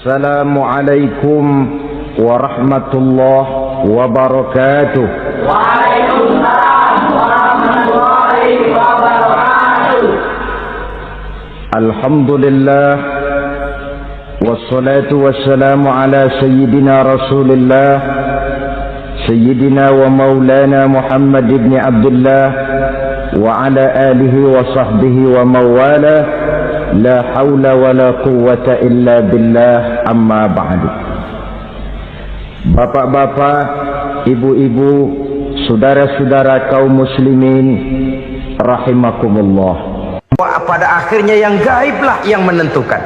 Assalamualaikum warahmatullahi wabarakatuh. Waalaikumsalam warahmatullahi wabarakatuh. Alhamdulillah wassalatu wassalamu ala sayyidina Rasulillah sayyidina wa maulana Muhammad ibn Abdullah wa ala alihi wa sahbihi wa mawala. La haula wa la quwwata illa billah, amma ba'du. Bapak-bapak, ibu-ibu, saudara-saudara kaum muslimin rahimakumullah. Pada akhirnya yang gaiblah yang menentukan.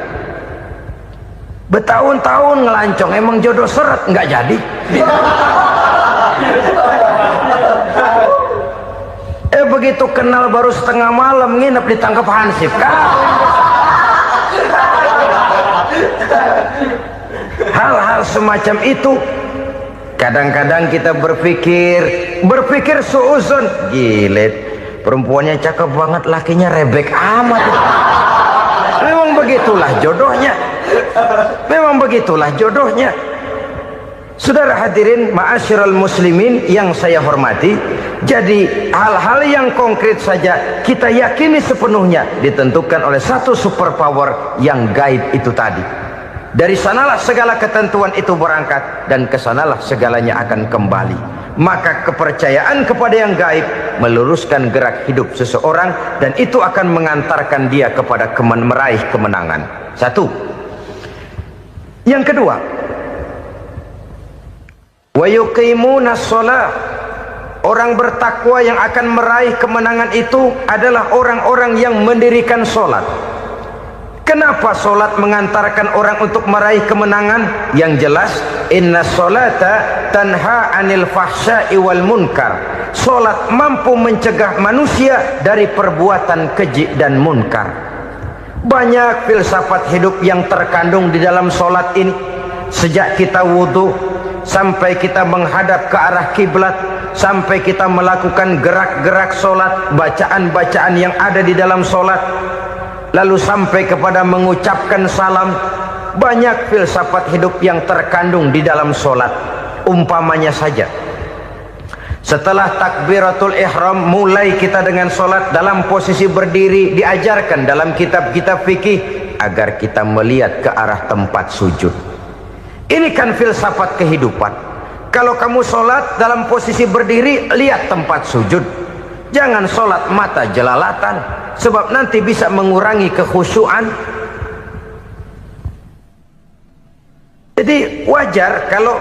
Bertahun-tahun ngelancong, emang jodoh seret nggak jadi. Begitu kenal baru setengah malam nginep ditangkap hansip kan. Hal-hal semacam itu kadang-kadang kita berpikir suuzon, gilet, perempuannya cakep banget, lakinya rebek amat. Memang begitulah jodohnya. Saudara hadirin ma'asyiral muslimin yang saya hormati, jadi hal-hal yang konkret saja kita yakini sepenuhnya ditentukan oleh satu superpower yang gaib itu tadi. Dari sanalah segala ketentuan itu berangkat dan kesanalah segalanya akan kembali. Maka kepercayaan kepada yang gaib meluruskan gerak hidup seseorang dan itu akan mengantarkan dia kepada meraih kemenangan. Satu. Yang kedua, wa yuqimunas shalah. Orang bertakwa yang akan meraih kemenangan itu adalah orang-orang yang mendirikan sholat. Kenapa sholat mengantarkan orang untuk meraih kemenangan? Yang jelas, inna sholata tanha anil fahsya'i wal munkar. Sholat mampu mencegah manusia dari perbuatan keji dan munkar. Banyak filsafat hidup yang terkandung di dalam sholat ini. Sejak kita wudhu sampai kita menghadap ke arah kiblat, sampai kita melakukan gerak-gerak sholat, bacaan-bacaan yang ada di dalam sholat, lalu sampai kepada mengucapkan salam. Banyak filsafat hidup yang terkandung di dalam sholat. Umpamanya saja, setelah takbiratul ihram mulai kita dengan sholat dalam posisi berdiri, diajarkan dalam kitab-kitab fikih agar kita melihat ke arah tempat sujud. Ini kan filsafat kehidupan. Kalau kamu sholat dalam posisi berdiri, lihat tempat sujud. Jangan sholat mata jelalatan, sebab nanti bisa mengurangi kekhusyuan. Jadi wajar kalau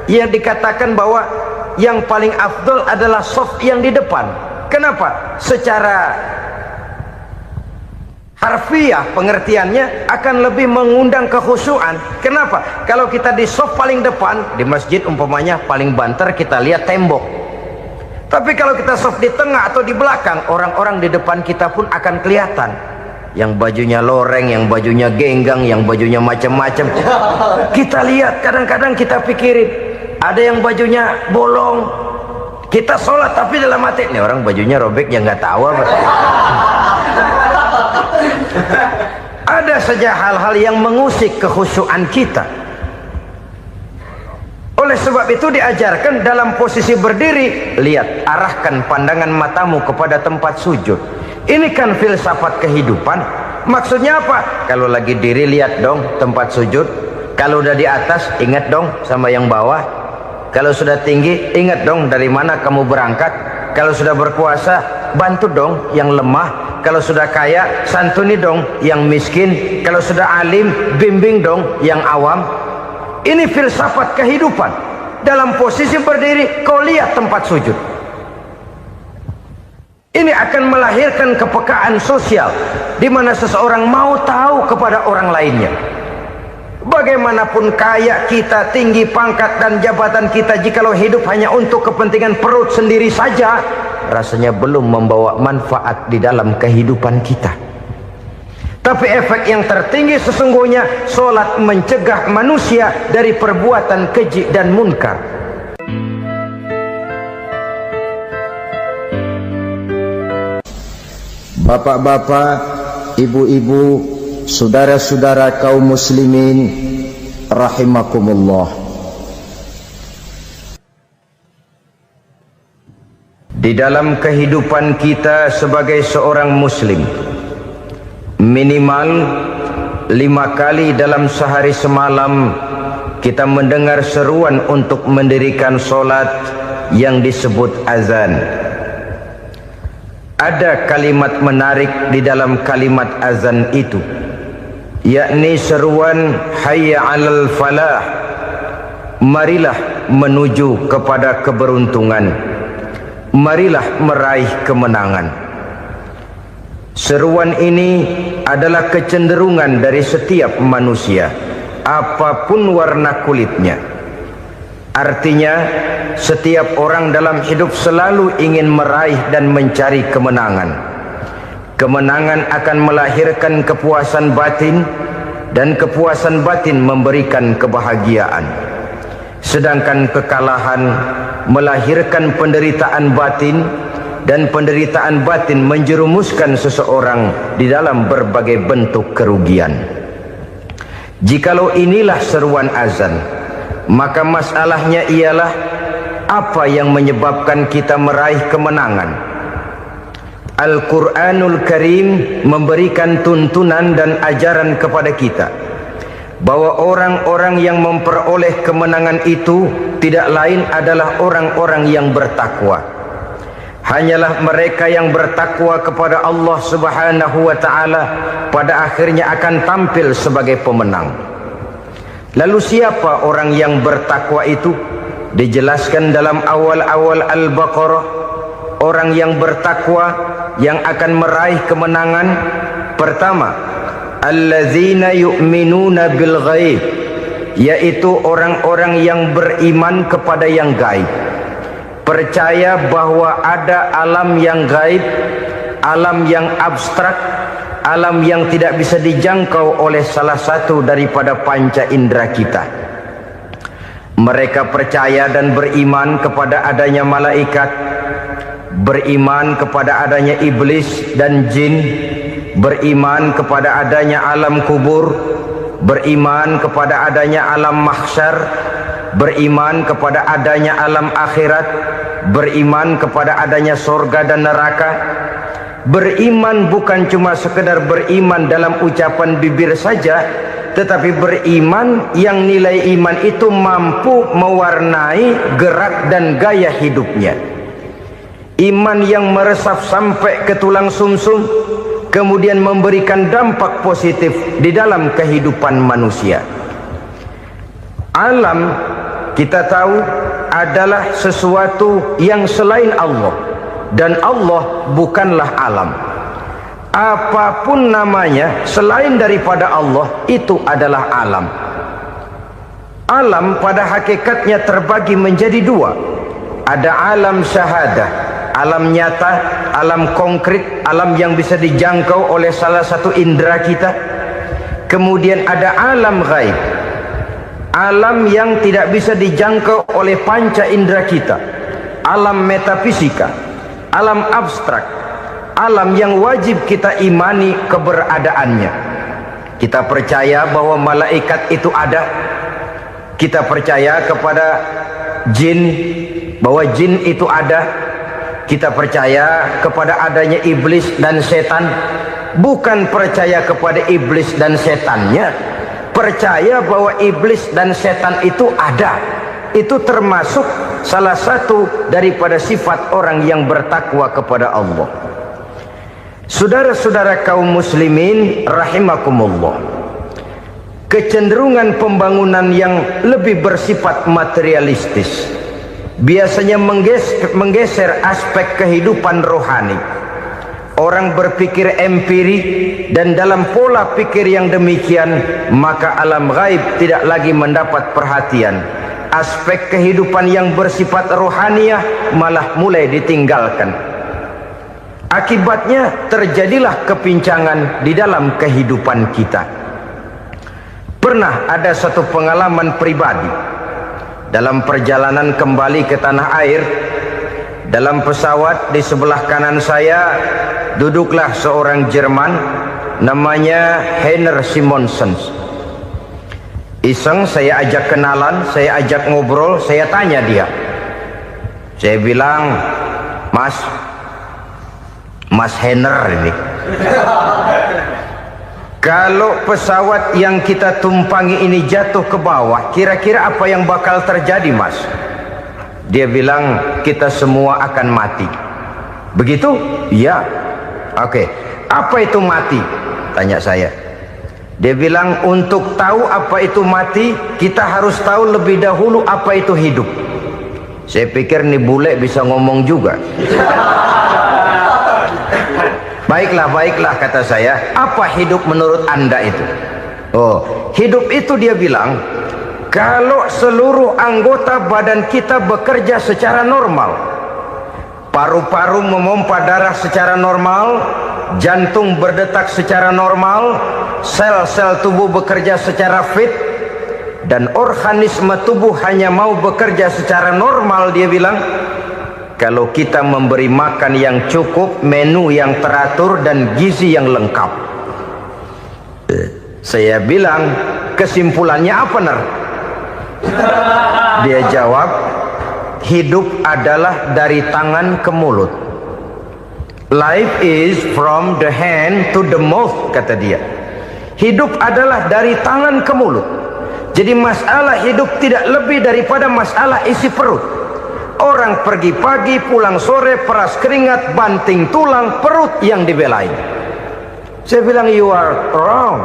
yang dikatakan bahwa yang paling afdol adalah shaf yang di depan. Kenapa? Secara harfiah pengertiannya akan lebih mengundang kekhusyuan. Kenapa? Kalau kita di shaf paling depan di masjid umpamanya paling banter kita lihat tembok. Tapi kalau kita shaf di tengah atau di belakang, orang-orang di depan kita pun akan kelihatan. Yang bajunya loreng, yang bajunya genggang, yang bajunya macam-macam. Kita lihat, kadang-kadang kita pikirin, ada yang bajunya bolong. Kita sholat tapi dalam hati, nih orang bajunya robek yang nggak tahu apa. Ada saja hal-hal yang mengusik kekhusyuan kita. Oleh sebab itu diajarkan dalam posisi berdiri, lihat, arahkan pandangan matamu kepada tempat sujud. Ini kan filsafat kehidupan. Maksudnya apa? Kalau lagi diri lihat dong tempat sujud. Kalau udah di atas ingat dong sama yang bawah. Kalau sudah tinggi ingat dong dari mana kamu berangkat. Kalau sudah berkuasa bantu dong yang lemah. Kalau sudah kaya santuni dong yang miskin. Kalau sudah alim bimbing dong yang awam. Ini filsafat kehidupan. Dalam posisi berdiri kau lihat tempat sujud. Ini akan melahirkan kepekaan sosial di mana seseorang mau tahu kepada orang lainnya. Bagaimanapun kaya kita, tinggi pangkat dan jabatan kita, jikalau hidup hanya untuk kepentingan perut sendiri saja, rasanya belum membawa manfaat di dalam kehidupan kita. Tapi efek yang tertinggi sesungguhnya, sholat mencegah manusia dari perbuatan keji dan munkar. Bapak-bapak, ibu-ibu, saudara-saudara kaum muslimin rahimakumullah. Di dalam kehidupan kita sebagai seorang muslim, minimal 5 kali dalam sehari semalam kita mendengar seruan untuk mendirikan solat yang disebut azan. Ada kalimat menarik di dalam kalimat azan itu, yakni seruan hayya 'alal falah, marilah menuju kepada keberuntungan, marilah meraih kemenangan. Seruan ini adalah kecenderungan dari setiap manusia, apapun warna kulitnya. Artinya, setiap orang dalam hidup selalu ingin meraih dan mencari kemenangan. Kemenangan akan melahirkan kepuasan batin, dan kepuasan batin memberikan kebahagiaan. Sedangkan kekalahan melahirkan penderitaan batin, dan penderitaan batin menjerumuskan seseorang di dalam berbagai bentuk kerugian. Jikalau inilah seruan azan, maka masalahnya ialah apa yang menyebabkan kita meraih kemenangan. Al-Quranul Karim memberikan tuntunan dan ajaran kepada kita bahwa orang-orang yang memperoleh kemenangan itu tidak lain adalah orang-orang yang bertakwa. Hanyalah mereka yang bertakwa kepada Allah Subhanahu wa ta'ala pada akhirnya akan tampil sebagai pemenang. Lalu siapa orang yang bertakwa itu? Dijelaskan dalam awal-awal Al-Baqarah, orang yang bertakwa yang akan meraih kemenangan. Pertama, allazina yu'minuna bil ghaib, yaitu orang-orang yang beriman kepada yang gaib, percaya bahwa ada alam yang gaib, alam yang abstrak, alam yang tidak bisa dijangkau oleh salah satu daripada panca indera kita. Mereka percaya dan beriman kepada adanya malaikat, beriman kepada adanya iblis dan jin, beriman kepada adanya alam kubur, beriman kepada adanya alam mahsyar, beriman kepada adanya alam akhirat, beriman kepada adanya surga dan neraka. Beriman bukan cuma sekedar beriman dalam ucapan bibir saja, tetapi beriman yang nilai iman itu mampu mewarnai gerak dan gaya hidupnya. Iman yang meresap sampai ke tulang sumsum, kemudian memberikan dampak positif di dalam kehidupan manusia. Alam, kita tahu, adalah sesuatu yang selain Allah, dan Allah bukanlah alam. Apapun namanya selain daripada Allah, itu adalah alam. Alam pada hakikatnya terbagi menjadi dua. Ada alam syahadah, alam nyata, alam konkret, alam yang bisa dijangkau oleh salah satu indera kita. Kemudian ada alam ghaib, alam yang tidak bisa dijangkau oleh panca indera kita, alam metafisika, alam abstrak, alam yang wajib kita imani keberadaannya. Kita percaya bahwa malaikat itu ada, kita percaya kepada jin, bahwa jin itu ada, kita percaya kepada adanya iblis dan setan. Bukan percaya kepada iblis dan setannya, percaya bahwa iblis dan setan itu ada. Itu termasuk salah satu daripada sifat orang yang bertakwa kepada Allah. Saudara-saudara kaum muslimin rahimakumullah, kecenderungan pembangunan yang lebih bersifat materialistis biasanya menggeser aspek kehidupan rohani. Orang berpikir empiri, dan dalam pola pikir yang demikian maka alam gaib tidak lagi mendapat perhatian. Aspek kehidupan yang bersifat rohaniah malah mulai ditinggalkan. Akibatnya terjadilah kepincangan di dalam kehidupan kita. Pernah ada satu pengalaman pribadi dalam perjalanan kembali ke tanah air. Dalam pesawat di sebelah kanan saya duduklah seorang Jerman namanya Heiner Simonsen. Iseng saya ajak kenalan, saya ajak ngobrol, saya tanya dia. Saya bilang, Mas Henner ini, kalau pesawat yang kita tumpangi ini jatuh ke bawah, kira-kira apa yang bakal terjadi, Mas? Dia bilang, kita semua akan mati. Begitu? Iya. Oke. Apa itu mati? Tanya saya. Dia bilang, untuk tahu apa itu mati, kita harus tahu lebih dahulu apa itu hidup. Saya pikir nih bule bisa ngomong juga. Baiklah kata saya. Apa hidup menurut Anda itu? Oh, hidup itu dia bilang, kalau seluruh anggota badan kita bekerja secara normal, paru-paru memompa darah secara normal, jantung berdetak secara normal, sel-sel tubuh bekerja secara fit, dan organisme tubuh hanya mau bekerja secara normal, dia bilang, kalau kita memberi makan yang cukup, menu yang teratur, dan gizi yang lengkap. Saya bilang, kesimpulannya apa, Ner? Dia jawab, hidup adalah dari tangan ke mulut. Life is from the hand to the mouth, kata dia. Hidup adalah dari tangan ke mulut. Jadi masalah hidup tidak lebih daripada masalah isi perut. Orang pergi pagi, pulang sore, peras keringat, banting tulang, perut yang dibelain. Saya bilang, you are wrong.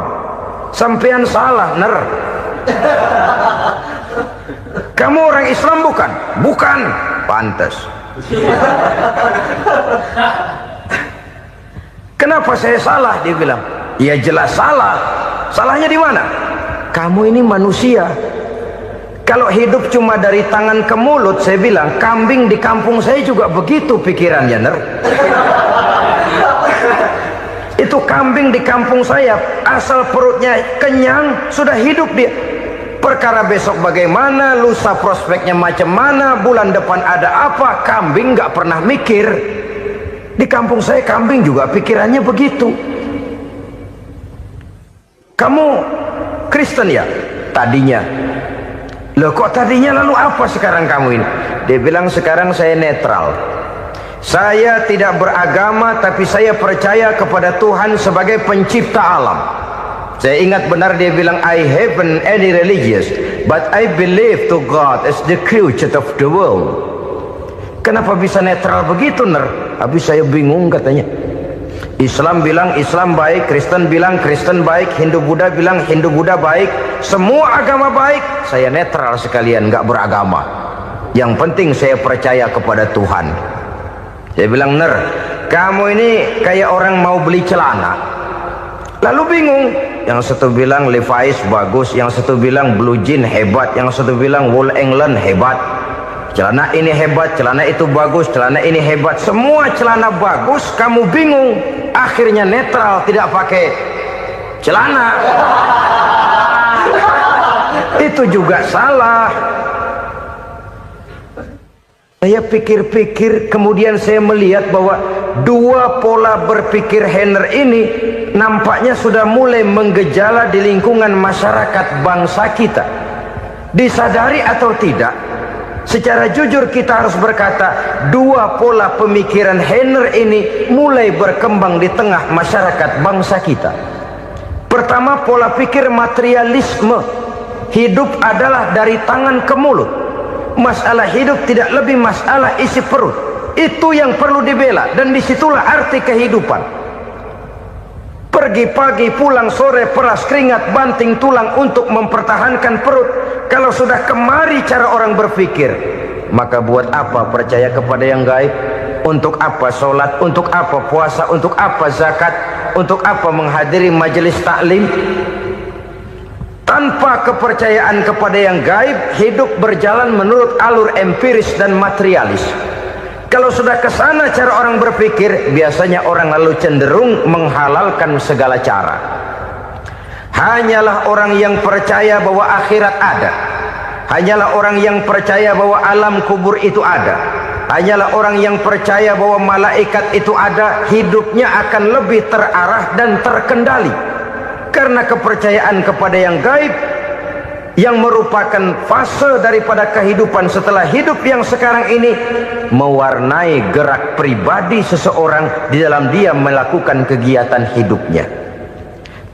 Sampean salah, Ner. Kamu orang Islam bukan? Bukan. Pantas. Kenapa saya salah? Dia bilang, ya jelas salah. Salahnya di mana? Kamu ini manusia. Kalau hidup cuma dari tangan ke mulut, saya bilang, kambing di kampung saya juga begitu pikirannya, Ner. Itu kambing di kampung saya, asal perutnya kenyang, sudah hidup dia. Perkara besok bagaimana, lusa prospeknya macam mana, bulan depan ada apa, kambing nggak pernah mikir. Di kampung saya kambing juga pikirannya begitu. Kamu Kristen ya? Tadinya. Loh kok tadinya, lalu apa sekarang kamu ini? Dia bilang, sekarang saya netral. Saya tidak beragama, tapi saya percaya kepada Tuhan sebagai pencipta alam. Saya ingat benar dia bilang, I haven't any religious, but I believe to God as the creator of the world. Kenapa bisa netral begitu, Ner? Habis saya bingung katanya. Islam bilang Islam baik, Kristen bilang Kristen baik, Hindu Buddha bilang Hindu Buddha baik, semua agama baik. Saya netral sekalian, nggak beragama. Yang penting saya percaya kepada Tuhan. Saya bilang, Ner, kamu ini kayak orang mau beli celana, lalu bingung. Yang satu bilang Levi's bagus, yang satu bilang Blue Jean hebat, yang satu bilang Wool England hebat. Celana ini hebat, celana itu bagus, celana ini hebat. Semua celana bagus, kamu bingung. Akhirnya netral, tidak pakai celana. Itu juga salah. Saya pikir-pikir, kemudian saya melihat bahwa dua pola berpikir Henner ini nampaknya sudah mulai menggejala di lingkungan masyarakat bangsa kita. Disadari atau tidak, secara jujur kita harus berkata, dua pola pemikiran Henner ini mulai berkembang di tengah masyarakat bangsa kita. Pertama, pola pikir materialisme. Hidup adalah dari tangan ke mulut. Masalah hidup tidak lebih masalah isi perut. Itu yang perlu dibela, dan disitulah arti kehidupan. Pergi pagi, pulang sore, peras keringat, banting tulang untuk mempertahankan perut. Kalau sudah kemari cara orang berpikir, maka buat apa percaya kepada yang gaib? Untuk apa sholat? Untuk apa puasa? Untuk apa zakat? Untuk apa menghadiri majelis taklim? Tanpa kepercayaan kepada yang gaib, hidup berjalan menurut alur empiris dan materialis. Kalau sudah ke sana cara orang berpikir, biasanya orang lalu cenderung menghalalkan segala cara. Hanyalah orang yang percaya bahwa akhirat ada. Hanyalah orang yang percaya bahwa alam kubur itu ada. Hanyalah orang yang percaya bahwa malaikat itu ada, hidupnya akan lebih terarah dan terkendali. Karena kepercayaan kepada yang gaib, yang merupakan fase daripada kehidupan setelah hidup yang sekarang ini, mewarnai gerak pribadi seseorang di dalam dia melakukan kegiatan hidupnya.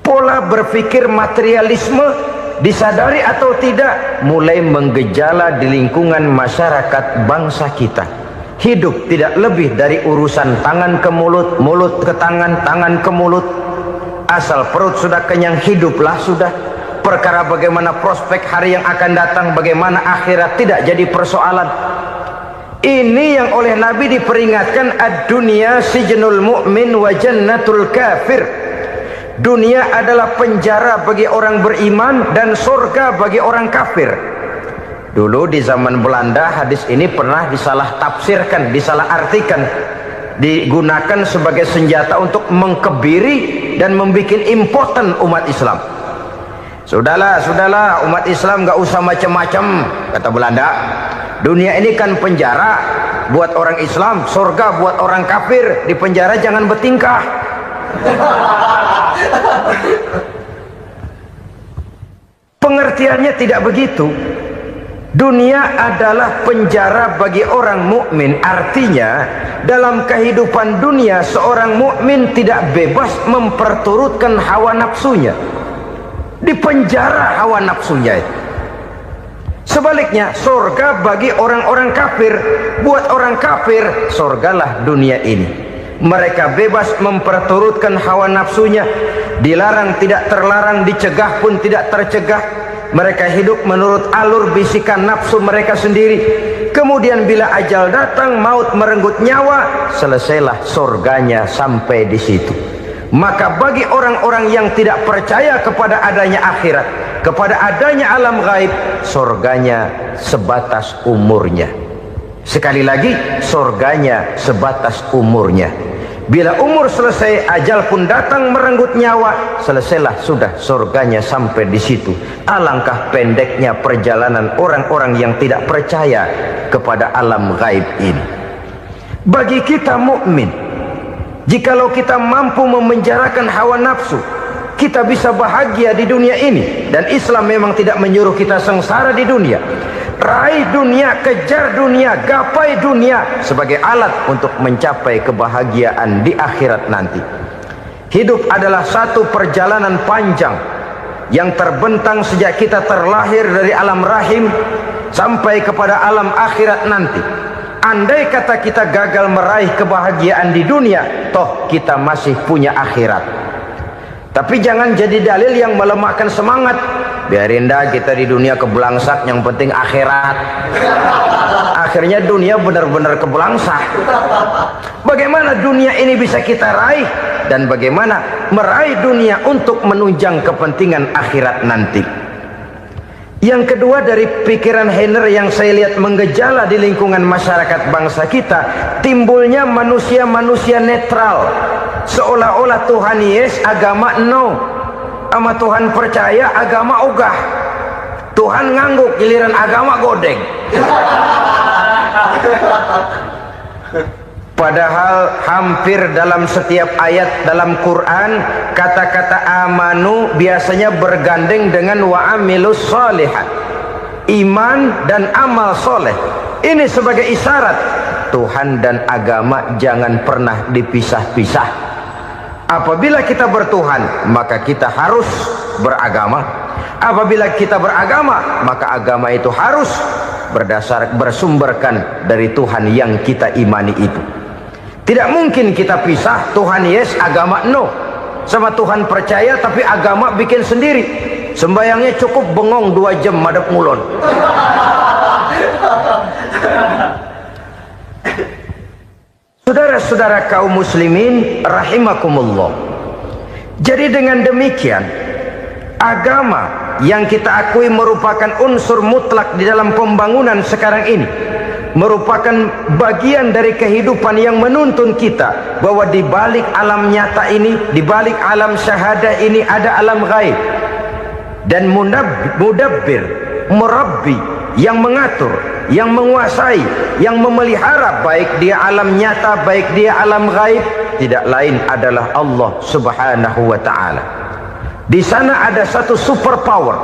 Pola berpikir materialisme, disadari atau tidak, mulai menggejala di lingkungan masyarakat bangsa kita. Hidup tidak lebih dari urusan tangan ke mulut, mulut ke tangan, tangan ke mulut. Asal perut sudah kenyang, hiduplah sudah. Perkara bagaimana prospek hari yang akan datang, bagaimana akhirat, tidak jadi persoalan. Ini yang oleh Nabi diperingatkan, ad-dunya sijnul mu'min wa jannatul kafir. Dunia adalah penjara bagi orang beriman dan surga bagi orang kafir. Dulu di zaman Belanda hadis ini pernah disalah tafsirkan, disalah artikan, digunakan sebagai senjata untuk mengkebiri dan membuat impoten umat Islam. Sudahlah umat Islam gak usah macam-macam, kata Belanda. Dunia ini kan penjara buat orang Islam, surga buat orang kafir. Di penjara jangan bertingkah. Pengertiannya tidak begitu. Dunia adalah penjara bagi orang mukmin. Artinya dalam kehidupan dunia seorang mukmin tidak bebas memperturutkan hawa nafsunya. Di penjara hawa nafsunya. Sebaliknya surga bagi orang-orang kafir. Buat orang kafir surgalah dunia ini. Mereka bebas memperturutkan hawa nafsunya, dilarang tidak terlarang, dicegah pun tidak tercegah. Mereka hidup menurut alur bisikan nafsu mereka sendiri. Kemudian bila ajal datang, maut merenggut nyawa, selesailah surganya sampai di situ. Maka bagi orang-orang yang tidak percaya kepada adanya akhirat, kepada adanya alam gaib, surganya sebatas umurnya. Sekali lagi, surganya sebatas umurnya. Bila umur selesai, ajal pun datang merenggut nyawa, selesailah sudah surganya sampai di situ. Alangkah pendeknya perjalanan orang-orang yang tidak percaya kepada alam gaib ini. Bagi kita mukmin, jikalau kita mampu memenjarakan hawa nafsu, kita bisa bahagia di dunia ini. Dan Islam memang tidak menyuruh kita sengsara di dunia. Raih dunia, kejar dunia, gapai dunia sebagai alat untuk mencapai kebahagiaan di akhirat nanti. Hidup adalah satu perjalanan panjang yang terbentang sejak kita terlahir dari alam rahim sampai kepada alam akhirat nanti. Andai kata kita gagal meraih kebahagiaan di dunia, toh kita masih punya akhirat. Tapi jangan jadi dalil yang melemahkan semangat. Biarin dah kita di dunia kebelangsak, yang penting akhirat. Akhirnya dunia benar-benar kebelangsak. Bagaimana dunia ini bisa kita raih, dan bagaimana meraih dunia untuk menunjang kepentingan akhirat nanti. Yang kedua, dari pikiran Heiner yang saya lihat menggejala di lingkungan masyarakat bangsa kita, timbulnya manusia-manusia netral. Seolah-olah Tuhan yes, agama no. Sama Tuhan percaya, agama ogah. Tuhan ngangguk, giliran agama godeng. Padahal hampir dalam setiap ayat dalam Quran, kata-kata amanu biasanya bergandeng dengan wa amilus sholihat. Iman dan amal soleh. Ini sebagai isyarat Tuhan dan agama jangan pernah dipisah-pisah. Apabila kita bertuhan, maka kita harus beragama. Apabila kita beragama, maka agama itu harus bersumberkan dari Tuhan yang kita imani itu. Tidak mungkin kita pisah, Tuhan yes, agama no. Sama Tuhan percaya tapi agama bikin sendiri. Sembayangnya cukup bengong 2 jam madep ngulon. Saudara-saudara kaum muslimin rahimakumullah. Jadi dengan demikian, agama yang kita akui merupakan unsur mutlak di dalam pembangunan sekarang ini, merupakan bagian dari kehidupan yang menuntun kita bahwa di balik alam nyata ini, di balik alam syahadah ini ada alam gaib. Dan mudabbir, murabbi, yang mengatur, yang menguasai, yang memelihara baik dia alam nyata, baik dia alam gaib, tidak lain adalah Allah Subhanahu wa ta'ala. Di sana ada satu super power,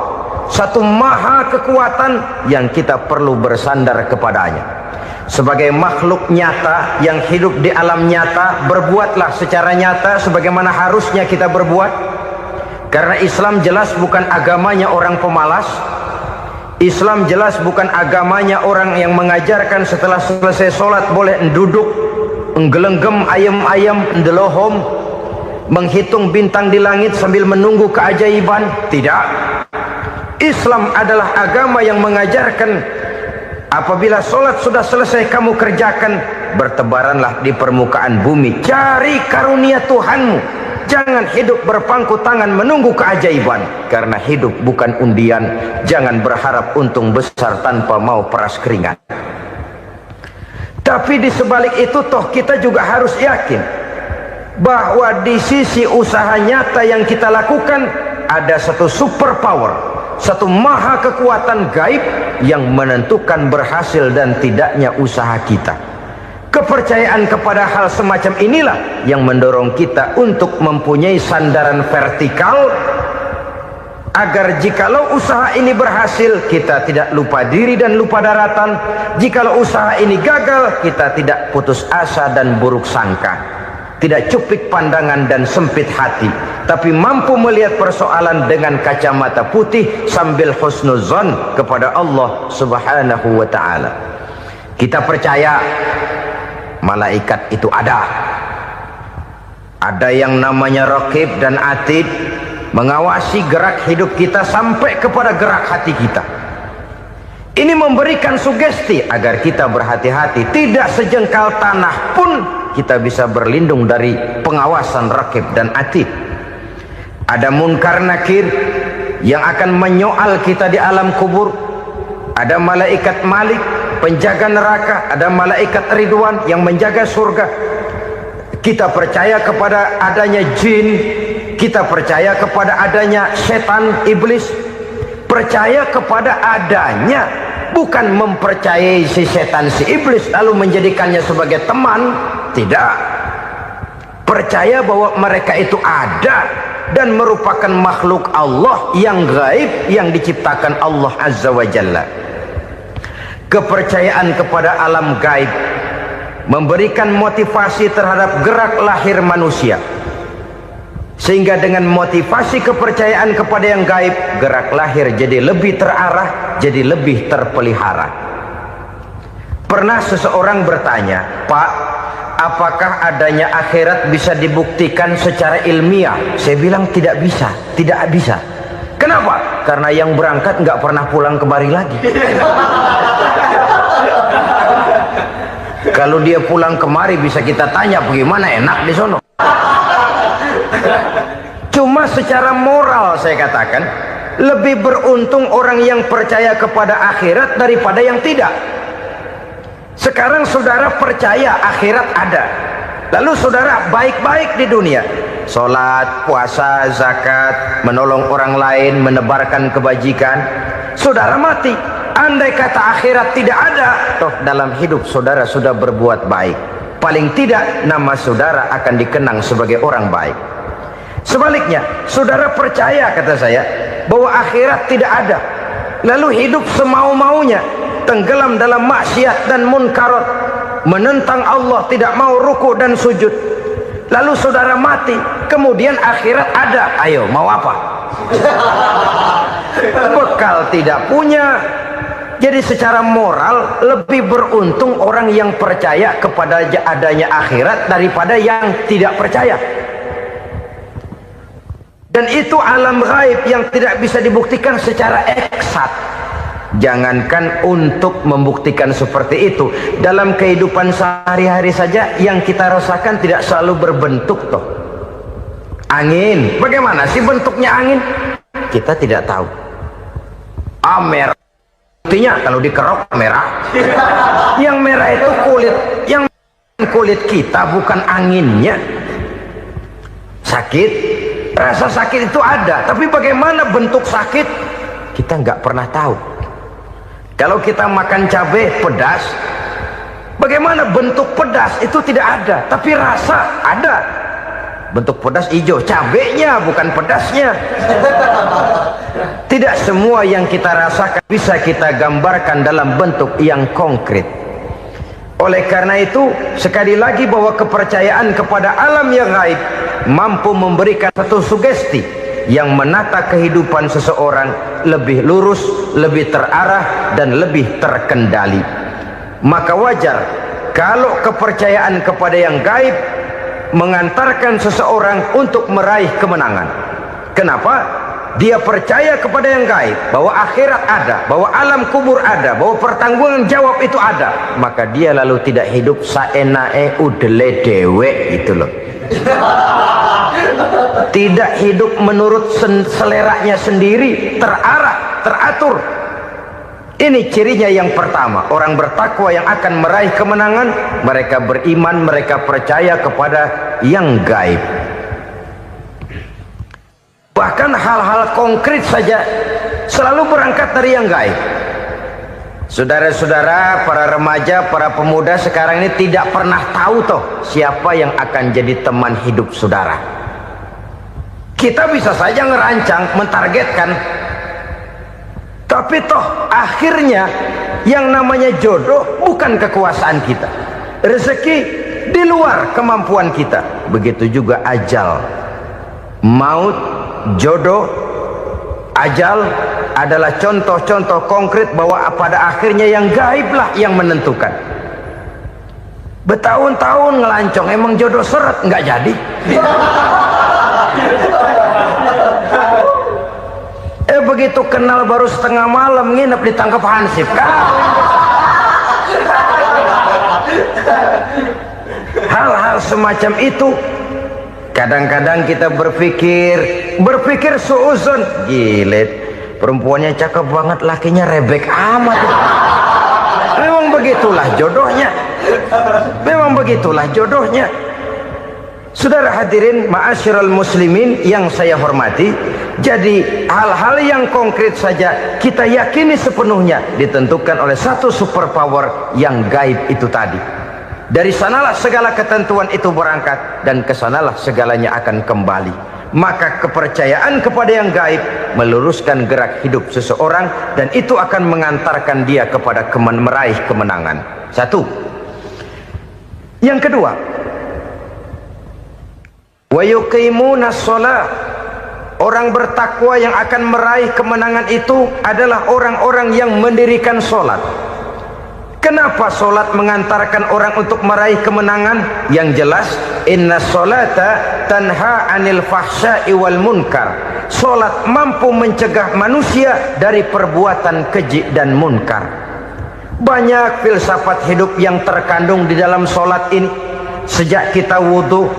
satu maha kekuatan yang kita perlu bersandar kepadanya. Sebagai makhluk nyata yang hidup di alam nyata, berbuatlah secara nyata sebagaimana harusnya kita berbuat. Karena Islam jelas bukan agamanya orang pemalas. Islam jelas bukan agamanya orang yang mengajarkan setelah selesai sholat boleh duduk, nggelenggem ayam-ayam, ndelohom, menghitung bintang di langit sambil menunggu keajaiban. Tidak. Islam adalah agama yang mengajarkan apabila sholat sudah selesai kamu kerjakan, bertebaranlah di permukaan bumi, cari karunia Tuhanmu. Jangan hidup berpangku tangan menunggu keajaiban. Karena hidup bukan undian. Jangan berharap untung besar tanpa mau peras keringat. Tapi di sebalik itu toh kita juga harus yakin bahwa di sisi usaha nyata yang kita lakukan ada satu super power, satu maha kekuatan gaib yang menentukan berhasil dan tidaknya usaha kita. Kepercayaan kepada hal semacam inilah yang mendorong kita untuk mempunyai sandaran vertikal, agar jikalau usaha ini berhasil, kita tidak lupa diri dan lupa daratan. Jikalau usaha ini gagal, kita tidak putus asa dan buruk sangka, tidak cupik pandangan dan sempit hati, tapi mampu melihat persoalan dengan kacamata putih sambil husnuzon kepada Allah Subhanahu wa ta'ala. Kita percaya malaikat itu ada yang namanya raqib dan atid, mengawasi gerak hidup kita sampai kepada gerak hati kita. Ini memberikan sugesti agar kita berhati-hati, tidak sejengkal tanah pun kita bisa berlindung dari pengawasan raqib dan atid. Ada munkar nakir yang akan menyoal kita di alam kubur. Ada malaikat Malik, penjaga neraka. Ada malaikat Ridwan yang menjaga surga. Kita percaya kepada adanya jin, kita percaya kepada adanya setan, iblis. Percaya kepada adanya, bukan mempercayai si setan, si iblis lalu menjadikannya sebagai teman. Tidak. Percaya bahwa mereka itu ada dan merupakan makhluk Allah yang gaib yang diciptakan Allah Azza wa Jalla. Kepercayaan kepada alam gaib memberikan motivasi terhadap gerak lahir manusia, sehingga dengan motivasi kepercayaan kepada yang gaib, gerak lahir jadi lebih terarah, jadi lebih terpelihara. Pernah seseorang bertanya, "Pak, apakah adanya akhirat bisa dibuktikan secara ilmiah?" Saya bilang tidak bisa, tidak bisa. Kenapa? Karena yang berangkat nggak pernah pulang kembali lagi. Kalau dia pulang kemari bisa kita tanya bagaimana enak di sono. Cuma secara moral saya katakan, lebih beruntung orang yang percaya kepada akhirat daripada yang tidak. Sekarang saudara percaya akhirat ada, lalu saudara baik-baik di dunia, sholat, puasa, zakat, menolong orang lain, menebarkan kebajikan. Saudara mati, andai kata akhirat tidak ada, toh dalam hidup saudara sudah berbuat baik. Paling tidak nama saudara akan dikenang sebagai orang baik. Sebaliknya, saudara percaya, kata saya, bahwa akhirat tidak ada, lalu hidup semau-maunya, tenggelam dalam maksiat dan munkarat, menentang Allah, tidak mau ruku dan sujud. Lalu saudara mati, kemudian akhirat ada. Ayo, mau apa? Bekal tidak punya. Jadi secara moral lebih beruntung orang yang percaya kepada adanya akhirat daripada yang tidak percaya. Dan itu alam gaib yang tidak bisa dibuktikan secara eksat. Jangankan untuk membuktikan seperti itu, dalam kehidupan sehari-hari saja yang kita rasakan tidak selalu berbentuk toh. Angin, bagaimana sih bentuknya angin? Kita tidak tahu. Merah, buktinya kalau dikerok merah. Yang merah itu kulit, yang kulit kita bukan anginnya. Sakit, rasa sakit itu ada, tapi bagaimana bentuk sakit kita nggak pernah tahu. Kalau kita makan cabai pedas, bagaimana bentuk pedas itu tidak ada, tapi rasa ada. Bentuk pedas hijau, cabenya bukan pedasnya. Tidak semua yang kita rasakan bisa kita gambarkan dalam bentuk yang konkret. Oleh karena itu, sekali lagi bahwa kepercayaan kepada alam yang gaib mampu memberikan satu sugesti yang menata kehidupan seseorang lebih lurus, lebih terarah, dan lebih terkendali. Maka wajar kalau kepercayaan kepada yang gaib mengantarkan seseorang untuk meraih kemenangan. Kenapa? Dia percaya kepada yang gaib, bahwa akhirat ada, bahwa alam kubur ada, bahwa pertanggungan jawab itu ada. Maka dia lalu tidak hidup saenae udele dewe, itu loh. Tidak hidup menurut seleranya sendiri, terarah, teratur. Ini cirinya yang pertama. Orang bertakwa yang akan meraih kemenangan, mereka beriman, mereka percaya kepada yang gaib. Bahkan hal-hal konkret saja selalu berangkat dari yang gaib. Saudara-saudara, para remaja, para pemuda sekarang ini tidak pernah tahu toh siapa yang akan jadi teman hidup saudara. Kita bisa saja ngerancang, mentargetkan, tapi toh akhirnya yang namanya jodoh bukan kekuasaan kita. Rezeki di luar kemampuan kita. Begitu juga ajal, maut, jodoh, ajal adalah contoh-contoh konkret bahwa pada akhirnya yang gaiblah yang menentukan. Bertahun-tahun ngelancong, emang jodoh seret nggak jadi. Begitu kenal baru setengah malam nginep ditangkap hansip kan. Hal-hal semacam itu kadang-kadang kita berpikir suuzon, gilet, perempuannya cakep banget, lakinya rebek amat. Memang begitulah jodohnya. Memang begitulah jodohnya. Saudara hadirin ma'asyiral muslimin yang saya hormati, jadi hal-hal yang konkret saja kita yakini sepenuhnya ditentukan oleh satu superpower yang gaib itu tadi. Dari sanalah segala ketentuan itu berangkat dan kesanalah segalanya akan kembali. Maka kepercayaan kepada yang gaib meluruskan gerak hidup seseorang dan itu akan mengantarkan dia kepada meraih kemenangan. Satu. Yang kedua, wa yuqimunas shalah. Orang bertakwa yang akan meraih kemenangan itu adalah orang-orang yang mendirikan sholat. Kenapa sholat mengantarkan orang untuk meraih kemenangan? Yang jelas, inna sholata tanha anil fahsya'i wal munkar. Sholat mampu mencegah manusia dari perbuatan keji dan munkar. Banyak filsafat hidup yang terkandung di dalam sholat ini. Sejak kita wudhu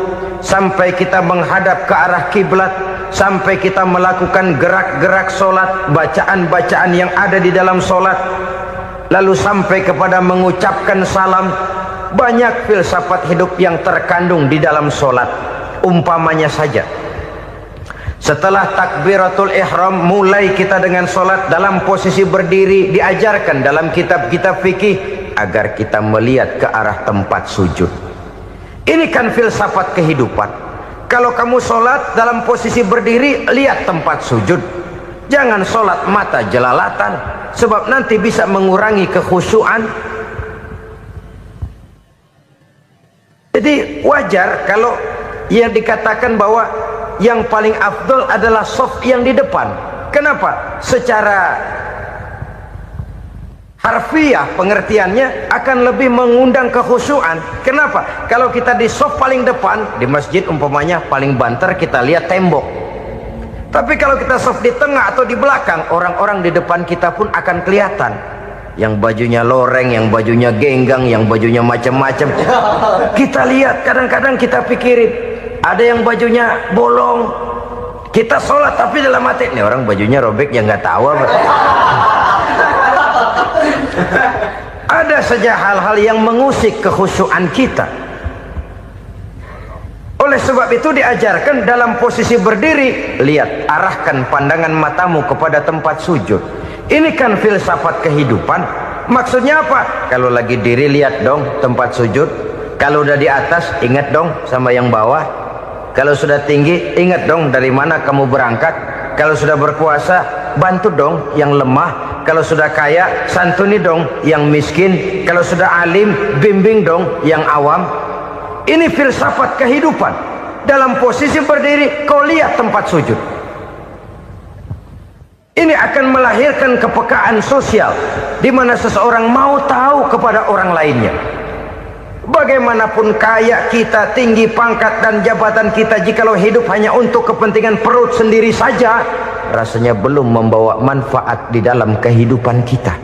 sampai kita menghadap ke arah kiblat, sampai kita melakukan gerak-gerak sholat, bacaan-bacaan yang ada di dalam sholat, lalu sampai kepada mengucapkan salam. Banyak filsafat hidup yang terkandung di dalam sholat. Umpamanya saja, setelah takbiratul ihram mulai kita dengan sholat dalam posisi berdiri, diajarkan dalam kitab-kitab fikih agar kita melihat ke arah tempat sujud. Ini kan filsafat kehidupan. Kalau kamu sholat dalam posisi berdiri, lihat tempat sujud. Jangan sholat mata jelalatan, sebab nanti bisa mengurangi kekhusyuan. Jadi wajar kalau yang dikatakan bahwa yang paling afdol adalah shaf yang di depan. Kenapa? Secara harfiah pengertiannya akan lebih mengundang kekhusyuan. Kenapa? Kalau kita di shaf paling depan di masjid umpamanya paling banter kita lihat tembok. Tapi kalau kita shaf di tengah atau di belakang, orang-orang di depan kita pun akan kelihatan. Yang bajunya loreng, yang bajunya genggang, yang bajunya macam-macam. Kita lihat, kadang-kadang kita pikirin, ada yang bajunya bolong. Kita sholat tapi dalam hati, nih orang bajunya robek yang nggak tahu apa. Ada saja hal-hal yang mengusik kekhusyuan kita. Oleh sebab itu diajarkan dalam posisi berdiri, lihat, arahkan pandangan matamu kepada tempat sujud. Ini kan filsafat kehidupan. Maksudnya apa? Kalau lagi diri lihat dong tempat sujud. Kalau udah di atas ingat dong sama yang bawah. Kalau sudah tinggi, ingat dong dari mana kamu berangkat. Kalau sudah berkuasa, bantu dong yang lemah. Kalau sudah kaya, santuni dong yang miskin. Kalau sudah alim, bimbing dong yang awam. Ini filsafat kehidupan. Dalam posisi berdiri, kau lihat tempat sujud. Ini akan melahirkan kepekaan sosial, di mana seseorang mau tahu kepada orang lainnya. Bagaimanapun kaya kita, tinggi pangkat dan jabatan kita, jikalau hidup hanya untuk kepentingan perut sendiri saja, rasanya belum membawa manfaat di dalam kehidupan kita.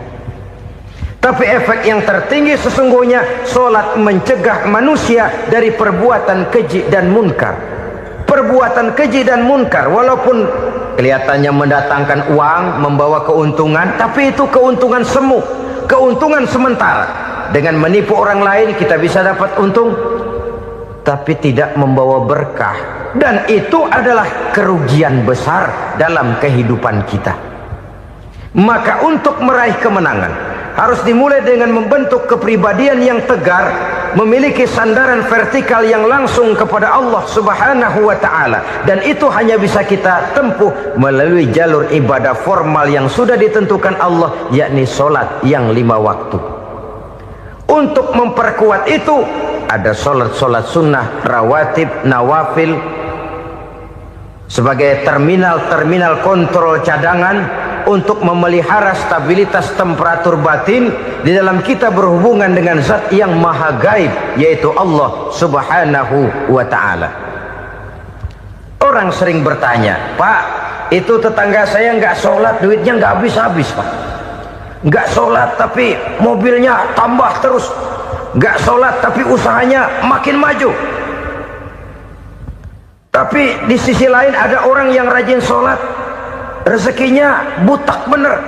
Tapi efek yang tertinggi sesungguhnya, solat mencegah manusia dari perbuatan keji dan munkar. Perbuatan keji dan munkar, walaupun kelihatannya mendatangkan uang, membawa keuntungan, tapi itu keuntungan semu, keuntungan sementara. Dengan menipu orang lain kita bisa dapat untung, tapi tidak membawa berkah, dan itu adalah kerugian besar dalam kehidupan kita. Maka untuk meraih kemenangan harus dimulai dengan membentuk kepribadian yang tegar, memiliki sandaran vertikal yang langsung kepada Allah Subhanahu wa ta'ala, dan itu hanya bisa kita tempuh melalui jalur ibadah formal yang sudah ditentukan Allah, yakni solat yang 5 waktu. Untuk memperkuat itu ada solat-solat sunnah, rawatib, nawafil sebagai terminal-terminal kontrol cadangan untuk memelihara stabilitas temperatur batin di dalam kita berhubungan dengan zat yang maha gaib, yaitu Allah Subhanahu wa ta'ala. Orang sering bertanya, Pak, itu tetangga saya nggak sholat, duitnya nggak habis-habis, Pak. Nggak sholat tapi mobilnya tambah terus, nggak sholat tapi usahanya makin maju. Tapi di sisi lain ada orang yang rajin sholat, rezekinya butak bener.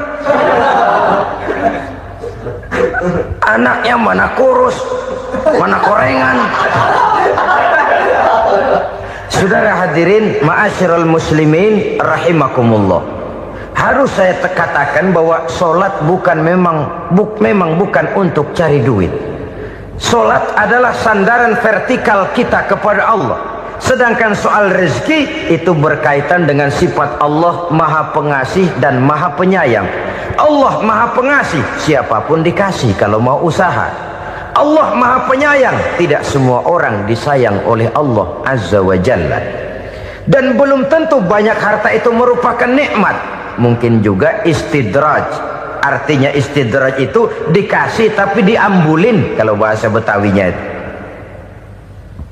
Anaknya mana kurus, mana korengan. Saudara hadirin ma'asyiral muslimin rahimakumullah, harus saya katakan bahwa solat memang bukan untuk cari duit. Solat adalah sandaran vertikal kita kepada Allah. Sedangkan soal rezeki itu berkaitan dengan sifat Allah maha pengasih dan maha penyayang. Allah maha pengasih, siapapun dikasih kalau mau usaha. Allah maha penyayang, tidak semua orang disayang oleh Allah Azza wa Jalla. Dan belum tentu banyak harta itu merupakan nikmat. Mungkin juga istidraj. Artinya istidraj itu dikasih tapi diambulin, kalau bahasa Betawinya itu.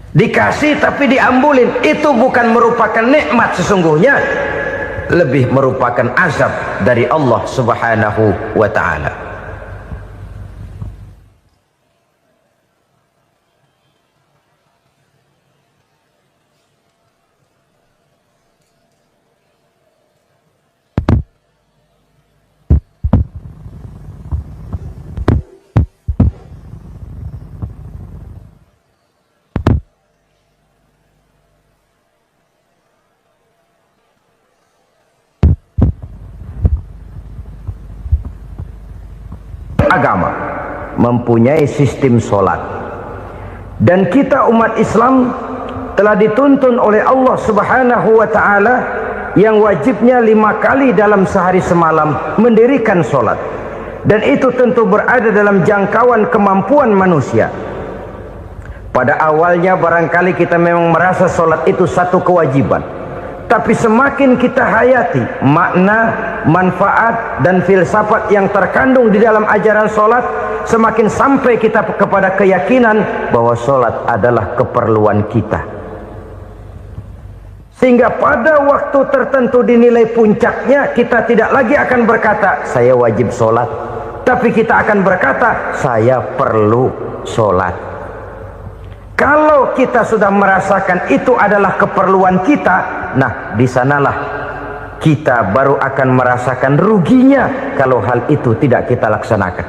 Dikasih tapi diambulin, itu bukan merupakan nikmat sesungguhnya, lebih merupakan azab dari Allah Subhanahu wa ta'ala. Agama mempunyai sistem solat, dan kita umat Islam telah dituntun oleh Allah Subhanahu wa ta'ala yang wajibnya 5 kali dalam sehari semalam mendirikan solat, dan itu tentu berada dalam jangkauan kemampuan manusia. Pada awalnya barangkali kita memang merasa solat itu satu kewajiban, tapi semakin kita hayati makna, manfaat dan filsafat yang terkandung di dalam ajaran solat, semakin sampai kita kepada keyakinan bahwa solat adalah keperluan kita. Sehingga pada waktu tertentu dinilai puncaknya, kita tidak lagi akan berkata saya wajib solat, tapi kita akan berkata saya perlu solat. Kalau kita sudah merasakan itu adalah keperluan kita, nah di sanalah kita baru akan merasakan ruginya kalau hal itu tidak kita laksanakan.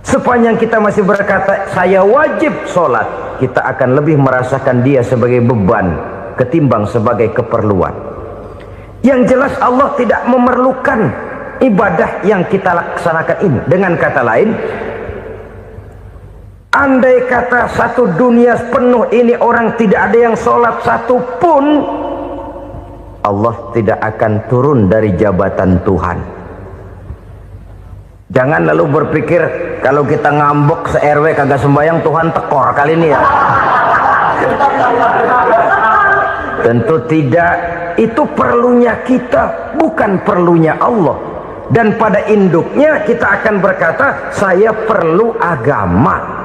Sepanjang kita masih berkata saya wajib sholat, kita akan lebih merasakan dia sebagai beban ketimbang sebagai keperluan. Yang jelas Allah tidak memerlukan ibadah yang kita laksanakan ini. Dengan kata lain, Andai kata satu dunia penuh ini orang tidak ada yang sholat satu pun, Allah tidak akan turun dari jabatan Tuhan. Jangan lalu berpikir kalau kita ngambek se-RW kagak sembahyang Tuhan tekor kali ini ya. Tentu tidak. Itu perlunya kita, bukan perlunya Allah. Dan pada induknya kita akan berkata, saya perlu agama.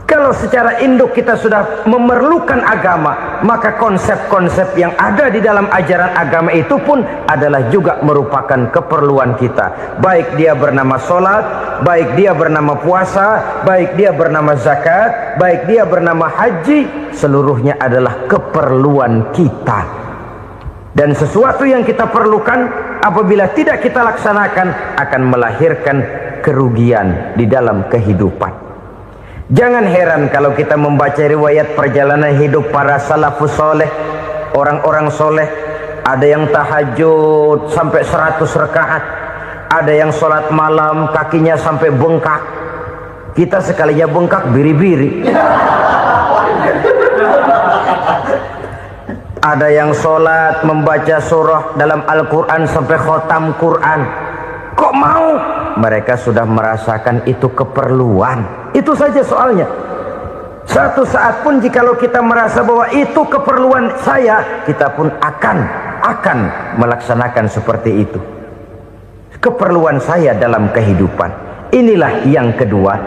Kalau secara induk kita sudah memerlukan agama, maka konsep-konsep yang ada di dalam ajaran agama itu pun adalah juga merupakan keperluan kita. Baik dia bernama sholat, baik dia bernama puasa, baik dia bernama zakat, baik dia bernama haji, seluruhnya adalah keperluan kita. Dan sesuatu yang kita perlukan apabila tidak kita laksanakan akan melahirkan kerugian di dalam kehidupan. Jangan heran kalau kita membaca riwayat perjalanan hidup para salafus soleh, orang-orang soleh. Ada yang tahajud sampai 100 rakaat, ada yang sholat malam kakinya sampai bengkak. Kita sekalinya bengkak biri-biri. Ada yang sholat membaca surah dalam Al-Quran sampai khotam Quran. Kok mau? Mereka sudah merasakan itu keperluan. Itu saja soalnya. Satu saat pun jikalau kita merasa bahwa itu keperluan saya, kita pun akan melaksanakan seperti itu. Keperluan saya dalam kehidupan. Inilah yang kedua.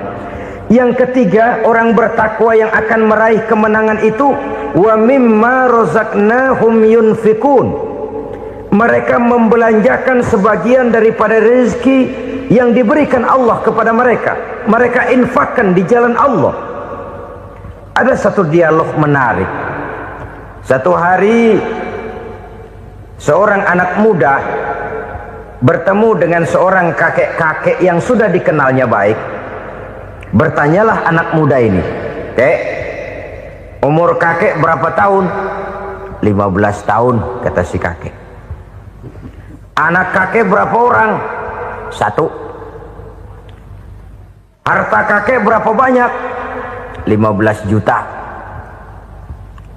Yang ketiga, orang bertakwa yang akan meraih kemenangan itu, wa mimma razaqnahum yunfikun. Mereka membelanjakan sebagian daripada rezeki yang diberikan Allah kepada mereka. Mereka infakkan di jalan Allah. Ada satu dialog menarik. Satu hari seorang anak muda bertemu dengan seorang kakek-kakek yang sudah dikenalnya baik. Bertanyalah anak muda ini, "Kek, umur kakek berapa tahun?" 15 tahun, kata si kakek. "Anak kakek berapa orang?" 1. "Harta kakek berapa banyak?" 15 juta.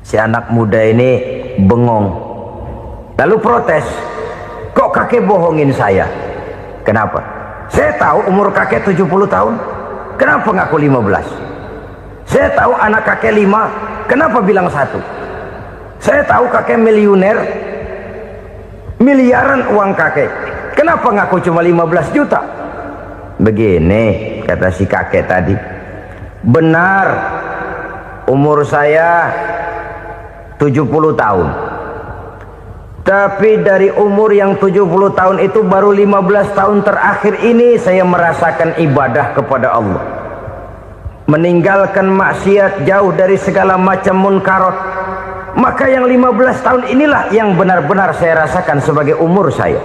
Si anak muda ini bengong, lalu protes, "Kok kakek bohongin saya?" "Kenapa?" "Saya tahu umur kakek 70 tahun. Kenapa ngaku 15? Saya tahu anak kakek 5. Kenapa bilang 1? Saya tahu kakek miliuner, miliaran uang kakek. Kenapa ngaku cuma 15 juta? Begini, kata si kakek tadi. Benar, umur saya 70 tahun. Tapi dari umur yang 70 tahun itu baru 15 tahun terakhir ini saya merasakan ibadah kepada Allah. Meninggalkan maksiat, jauh dari segala macam munkarat. Maka yang 15 tahun inilah yang benar-benar saya rasakan sebagai umur saya.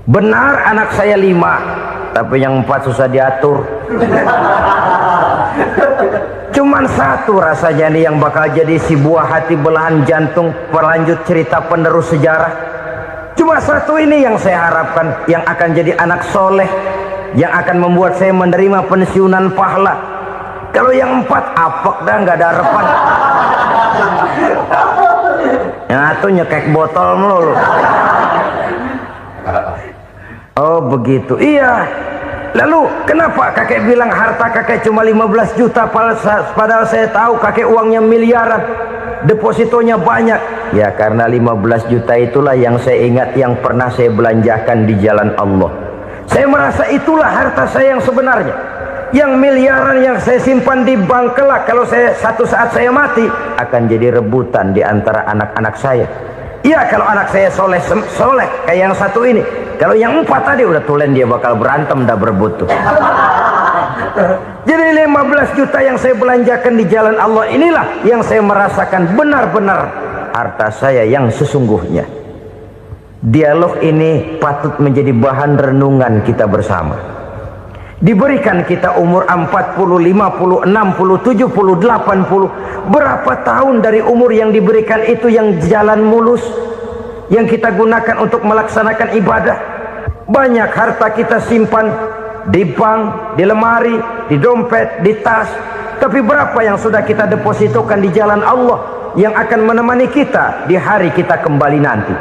Benar anak saya 5, tapi yang 4 susah diatur. Cuman 1 rasanya nih yang bakal jadi si buah hati belahan jantung berlanjut cerita penerus sejarah. Cuma 1 ini yang saya harapkan, yang akan jadi anak soleh, yang akan membuat saya menerima pensiunan pahala. Kalau yang 4 apek dah, nggak ada harapan. Yang 1 nyekek botol melulu. Oh begitu, iya. Lalu kenapa kakek bilang harta kakek cuma 15 juta padahal saya tahu kakek uangnya miliaran, depositonya banyak? Ya karena 15 juta itulah yang saya ingat yang pernah saya belanjakan di jalan Allah. Saya merasa itulah harta saya yang sebenarnya. Yang miliaran yang saya simpan di bank kelak, kalau satu saat saya mati, akan jadi rebutan di antara anak-anak saya. Iya kalau anak saya soleh kayak yang 1 ini. Kalau yang 4 tadi udah tulen dia bakal berantem dah berebut tuh. Jadi 15 juta yang saya belanjakan di jalan Allah inilah yang saya merasakan benar-benar harta saya yang sesungguhnya. Dialog ini patut menjadi bahan renungan kita bersama. Diberikan kita umur 40, 50, 60, 70, 80. Berapa tahun dari umur yang diberikan itu yang jalan mulus, yang kita gunakan untuk melaksanakan ibadah? Banyak harta kita simpan di bank, di lemari, di dompet, di tas. Tapi berapa yang sudah kita depositokan di jalan Allah yang akan menemani kita di hari kita kembali nanti?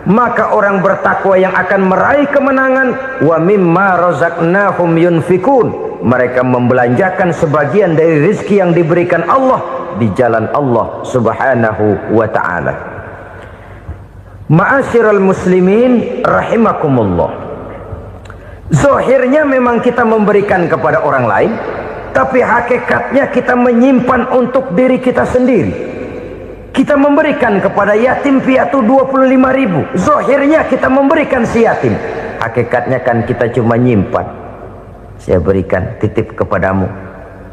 Maka orang bertakwa yang akan meraih kemenangan, wa mimma razaqnahum yunfikun, mereka membelanjakan sebagian dari rezeki yang diberikan Allah di jalan Allah subhanahu wa ta'ala. Ma'asyiral muslimin rahimakumullah, zahirnya memang kita memberikan kepada orang lain, tapi hakikatnya kita menyimpan untuk diri kita sendiri. Kita memberikan kepada yatim piatu 25.000, zahirnya kita memberikan si yatim, hakikatnya kan kita cuma nyimpan. Saya berikan, titip kepadamu,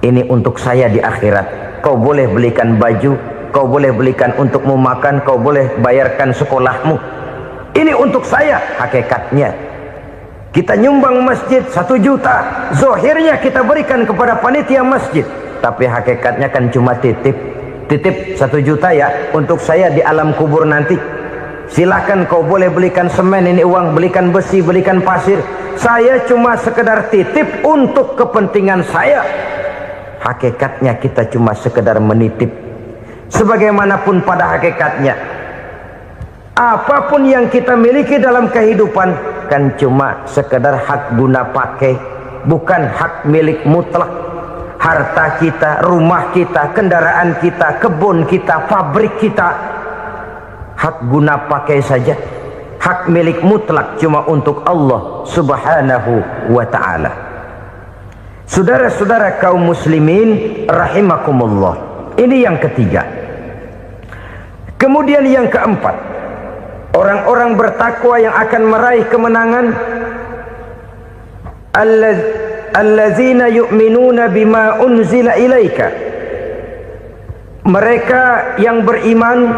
ini untuk saya di akhirat. Kau boleh belikan baju, kau boleh belikan untukmu makan, kau boleh bayarkan sekolahmu, ini untuk saya. Hakikatnya kita nyumbang masjid 1 juta, zahirnya kita berikan kepada panitia masjid, tapi hakikatnya kan cuma titip 1 juta ya, untuk saya di alam kubur nanti. Silahkan kau boleh belikan semen, ini uang, belikan besi, belikan pasir, saya cuma sekedar titip untuk kepentingan saya. Hakikatnya kita cuma sekedar menitip. Sebagaimanapun pada hakikatnya, apapun yang kita miliki dalam kehidupan kan cuma sekedar hak guna pakai, bukan hak milik mutlak. Harta kita, rumah kita, kendaraan kita, kebun kita, pabrik kita, hak guna pakai saja. Hak milik mutlak cuma untuk Allah subhanahu wa ta'ala. Saudara-saudara kaum muslimin rahimakumullah, ini yang ketiga. Kemudian yang keempat, orang-orang bertakwa yang akan meraih kemenangan, allazina yu'minuna bima unzila ilaika, mereka yang beriman,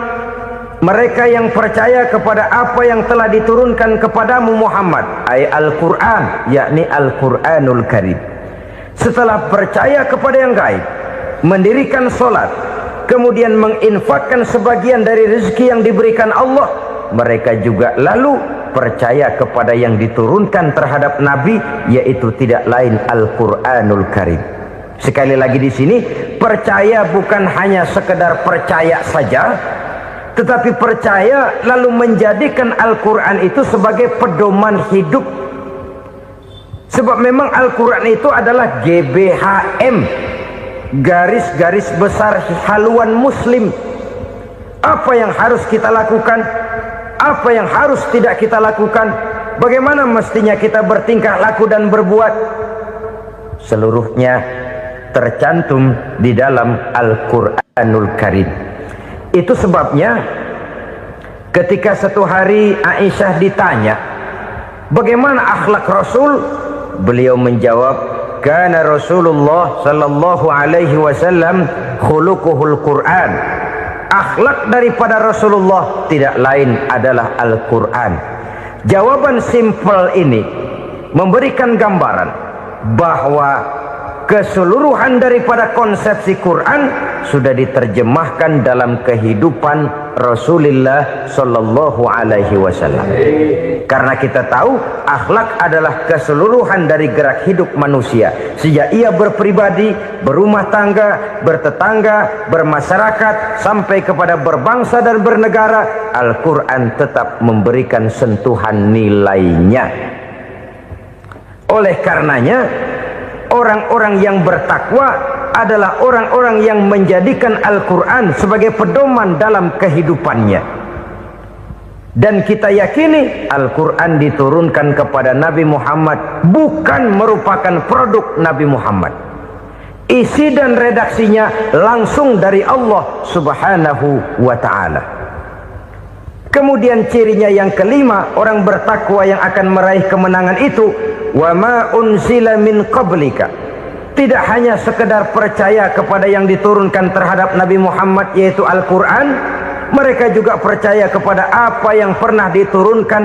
mereka yang percaya kepada apa yang telah diturunkan kepadamu Muhammad, ay Al-Quran, yakni Al-Quranul Karim. Setelah percaya kepada yang gaib, mendirikan solat, kemudian menginfakkan sebagian dari rezeki yang diberikan Allah, mereka juga lalu percaya kepada yang diturunkan terhadap Nabi, yaitu tidak lain Al-Quranul Karim. Sekali lagi di sini, percaya bukan hanya sekedar percaya saja, tetapi percaya lalu menjadikan Al-Quran itu sebagai pedoman hidup. Sebab memang Al-Quran itu adalah GBHM, garis-garis besar haluan muslim. Apa yang harus kita lakukan, apa yang harus tidak kita lakukan, bagaimana mestinya kita bertingkah laku dan berbuat, seluruhnya tercantum di dalam Al-Quranul Karim. Itu sebabnya ketika satu hari Aisyah ditanya bagaimana akhlak Rasul, beliau menjawab, kana Rasulullah sallallahu alaihi wasallam khuluquhul Quran. Akhlak daripada Rasulullah tidak lain adalah Al-Quran. Jawaban simpel ini memberikan gambaran bahwa keseluruhan daripada konsepsi Quran sudah diterjemahkan dalam kehidupan Rasulullah sallallahu alaihi wasallam. Karena kita tahu akhlak adalah keseluruhan dari gerak hidup manusia, sejak ia berpribadi, berumah tangga, bertetangga, bermasyarakat, sampai kepada berbangsa dan bernegara. Al-Quran tetap memberikan sentuhan nilainya. Oleh karenanya, orang-orang yang bertakwa adalah orang-orang yang menjadikan Al-Quran sebagai pedoman dalam kehidupannya. Dan kita yakini Al-Quran diturunkan kepada Nabi Muhammad bukan merupakan produk Nabi Muhammad. Isi dan redaksinya langsung dari Allah subhanahu wa ta'ala. Kemudian cirinya yang kelima, orang bertakwa yang akan meraih kemenangan itu, wa ma unzila min qablika, tidak hanya sekedar percaya kepada yang diturunkan terhadap Nabi Muhammad yaitu Al-Quran, mereka juga percaya kepada apa yang pernah diturunkan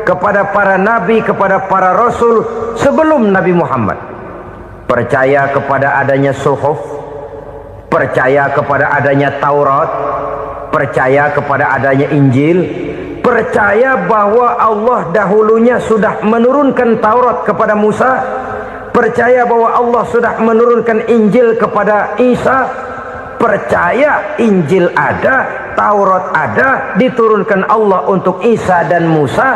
kepada para nabi, kepada para rasul sebelum Nabi Muhammad. Percaya kepada adanya suhuf, percaya kepada adanya Taurat, percaya kepada adanya Injil, percaya bahwa Allah dahulunya sudah menurunkan Taurat kepada Musa, percaya bahwa Allah sudah menurunkan Injil kepada Isa, percaya Injil ada, Taurat ada, diturunkan Allah untuk Isa dan Musa,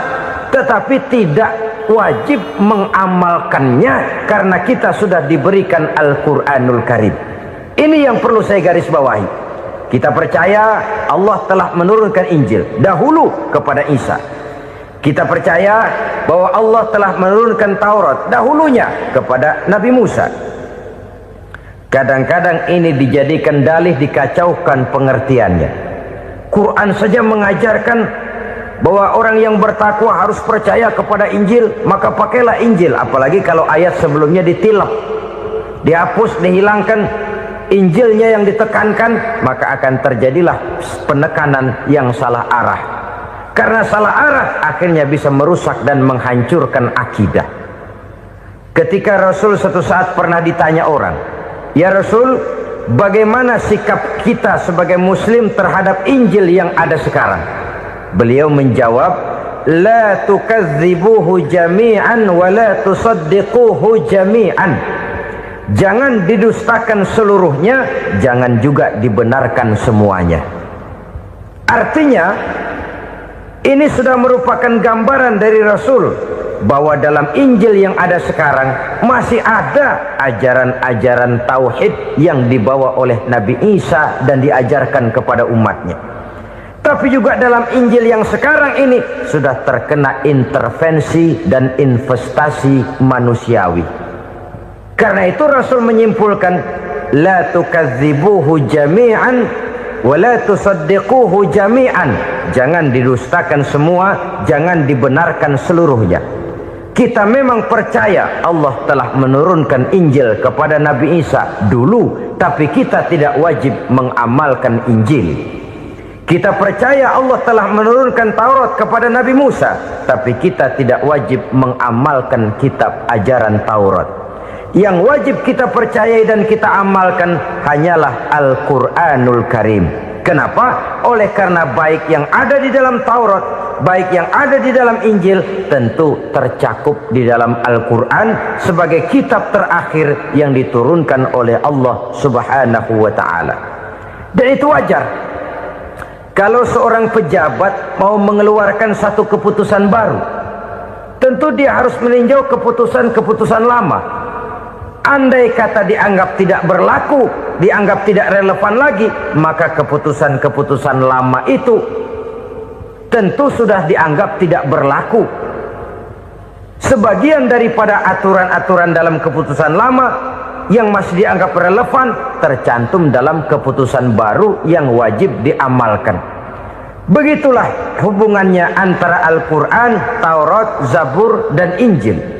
tetapi tidak wajib mengamalkannya karena kita sudah diberikan Al-Quranul Karim. Ini yang perlu saya garis bawahi. Kita percaya Allah telah menurunkan Injil dahulu kepada Isa. Kita percaya bahwa Allah telah menurunkan Taurat dahulunya kepada Nabi Musa. Kadang-kadang ini dijadikan dalih, dikacaukan pengertiannya. Quran saja mengajarkan bahwa orang yang bertakwa harus percaya kepada Injil, maka pakailah Injil. Apalagi kalau ayat sebelumnya ditilap, dihapus, dihilangkan, Injilnya yang ditekankan, maka akan terjadilah penekanan yang salah arah. Karena salah arah akhirnya bisa merusak dan menghancurkan akidah. Ketika Rasul suatu saat pernah ditanya orang, "Ya Rasul, bagaimana sikap kita sebagai muslim terhadap Injil yang ada sekarang?" Beliau menjawab, "La tukadzibuhu jami'an wa la tusaddiquhu jami'an." Jangan didustakan seluruhnya, jangan juga dibenarkan semuanya. Artinya, ini sudah merupakan gambaran dari Rasul bahwa dalam Injil yang ada sekarang masih ada ajaran-ajaran tauhid yang dibawa oleh Nabi Isa dan diajarkan kepada umatnya. Tapi juga dalam Injil yang sekarang ini sudah terkena intervensi dan investasi manusiawi. Karena itu Rasul menyimpulkan, la tukadzibuhu jami'an wa la tusaddiquhu jami'an. Jangan didustakan semua, jangan dibenarkan seluruhnya. Kita memang percaya Allah telah menurunkan Injil kepada Nabi Isa dulu, tapi kita tidak wajib mengamalkan Injil. Kita percaya Allah telah menurunkan Taurat kepada Nabi Musa, tapi kita tidak wajib mengamalkan kitab ajaran Taurat. Yang wajib kita percayai dan kita amalkan hanyalah Al-Quranul Karim. Kenapa? Oleh karena baik yang ada di dalam Taurat, baik yang ada di dalam Injil, tentu tercakup di dalam Al-Quran sebagai kitab terakhir yang diturunkan oleh Allah Subhanahu wa Ta'ala. Dan itu wajar. Kalau seorang pejabat mau mengeluarkan satu keputusan baru, tentu dia harus meninjau keputusan-keputusan lama. Andai kata dianggap tidak berlaku, dianggap tidak relevan lagi, maka keputusan-keputusan lama itu tentu sudah dianggap tidak berlaku. Sebagian daripada aturan-aturan dalam keputusan lama yang masih dianggap relevan tercantum dalam keputusan baru yang wajib diamalkan. Begitulah hubungannya antara Al-Quran, Taurat, Zabur, dan Injil.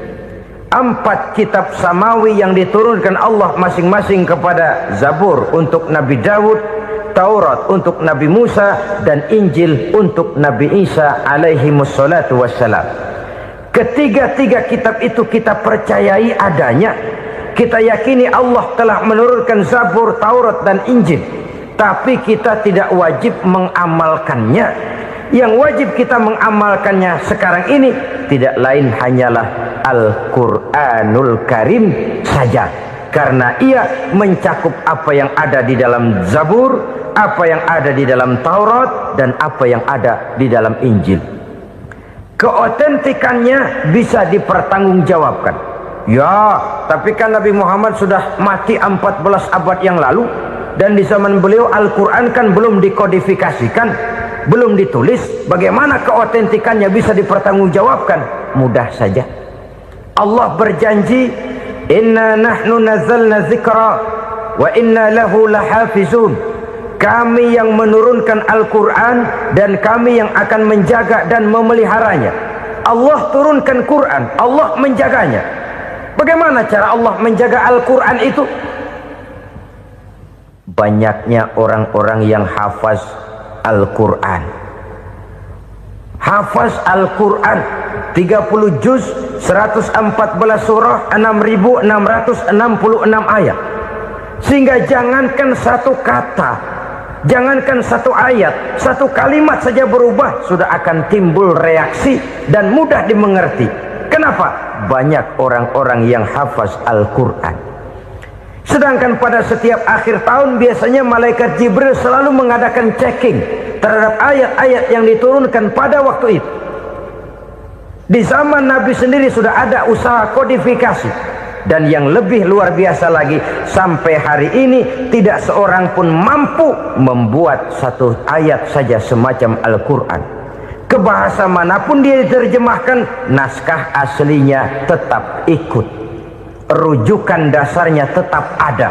4 kitab samawi yang diturunkan Allah masing-masing kepada Zabur untuk Nabi Daud, Taurat untuk Nabi Musa, dan Injil untuk Nabi Isa alaihi wassalatu wassalam. Ketiga-tiga kitab itu kita percayai adanya. Kita yakini Allah telah menurunkan Zabur, Taurat, dan Injil, tapi kita tidak wajib mengamalkannya. Yang wajib kita mengamalkannya sekarang ini tidak lain hanyalah Al-Quranul Karim saja, karena ia mencakup apa yang ada di dalam Zabur, apa yang ada di dalam Taurat, dan apa yang ada di dalam Injil. Keotentikannya bisa dipertanggungjawabkan. Ya, tapi kan Nabi Muhammad sudah mati 14 abad yang lalu, dan di zaman beliau Al-Quran kan belum dikodifikasikan, belum ditulis. Bagaimana keotentikannya bisa dipertanggungjawabkan? Mudah saja. Allah berjanji, inna nahnu nazzalna dzikra wa inna lahu lahafizun. Kami yang menurunkan Al-Quran dan kami yang akan menjaga dan memeliharanya. Allah turunkan Quran, Allah menjaganya. Bagaimana cara Allah menjaga Al-Quran itu? Banyaknya orang-orang yang hafaz Al-Quran. Hafaz Al-Quran 30 juz, 114 surah, 6.666 ayat. Sehingga jangankan satu kata, jangankan satu ayat, satu kalimat saja berubah sudah akan timbul reaksi dan mudah dimengerti. Kenapa? banyak orang-orang yang hafaz Al-Quran. Sedangkan pada setiap akhir tahun biasanya malaikat Jibril selalu mengadakan checking terhadap ayat-ayat yang diturunkan pada waktu itu. Di zaman Nabi sendiri sudah ada usaha kodifikasi. Dan yang lebih luar biasa lagi, sampai hari ini tidak seorang pun mampu membuat satu ayat saja semacam Al-Quran. Ke bahasa manapun dia diterjemahkan, naskah aslinya tetap ikut, rujukan dasarnya tetap ada.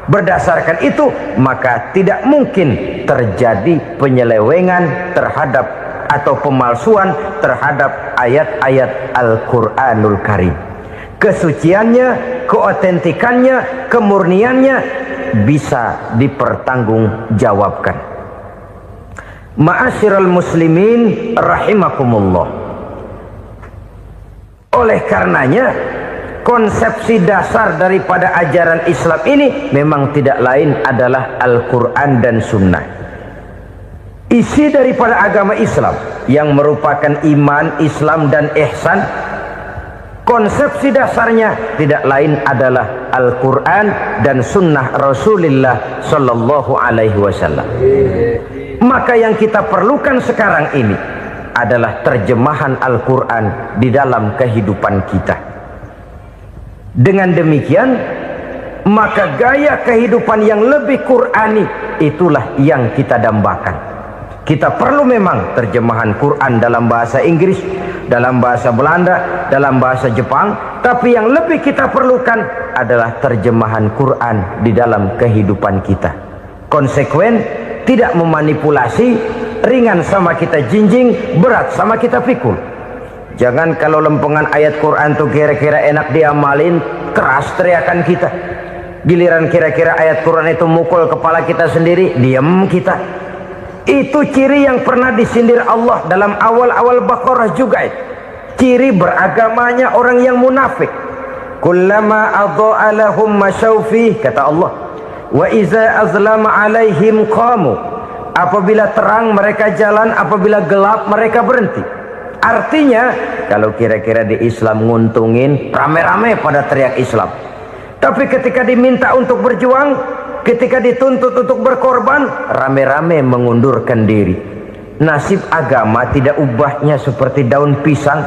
Berdasarkan itu, maka tidak mungkin terjadi penyelewengan terhadap atau pemalsuan terhadap ayat-ayat Al-Quranul Karim. Kesuciannya, keotentikannya, kemurniannya bisa dipertanggungjawabkan. Ma'asyiral muslimin rahimakumullah. Oleh karenanya, konsepsi dasar daripada ajaran Islam ini memang tidak lain adalah Al-Quran dan Sunnah. Isi daripada agama Islam yang merupakan iman, Islam dan ihsan, konsepsi dasarnya tidak lain adalah Al-Quran dan Sunnah Rasulullah Sallallahu Alaihi Wasallam. Maka yang kita perlukan sekarang ini adalah terjemahan Al-Quran di dalam kehidupan kita. Dengan demikian, maka gaya kehidupan yang lebih Qurani itulah yang kita dambakan. Kita perlu memang terjemahan Quran dalam bahasa Inggris, dalam bahasa Belanda, dalam bahasa Jepang, tapi yang lebih kita perlukan adalah terjemahan Quran di dalam kehidupan kita. Konsekuen, tidak memanipulasi, ringan sama kita jinjing, berat sama kita pikul. Jangan kalau lempengan ayat Quran tuh kira-kira enak diamalin, keras teriakan kita. Giliran kira-kira ayat Quran itu mukul kepala kita sendiri, diam kita. Itu ciri yang pernah disindir Allah dalam awal-awal Baqarah juga. Ciri beragamanya orang yang munafik. Kullama adha'a lahum masyawfi, kata Allah, wa iza azlama alaihim qamu. Apabila terang mereka jalan, apabila gelap mereka berhenti. Artinya, kalau kira-kira di Islam nguntungin, rame-rame pada teriak Islam. Tapi ketika diminta untuk berjuang, ketika dituntut untuk berkorban, rame-rame mengundurkan diri. Nasib agama tidak ubahnya seperti daun pisang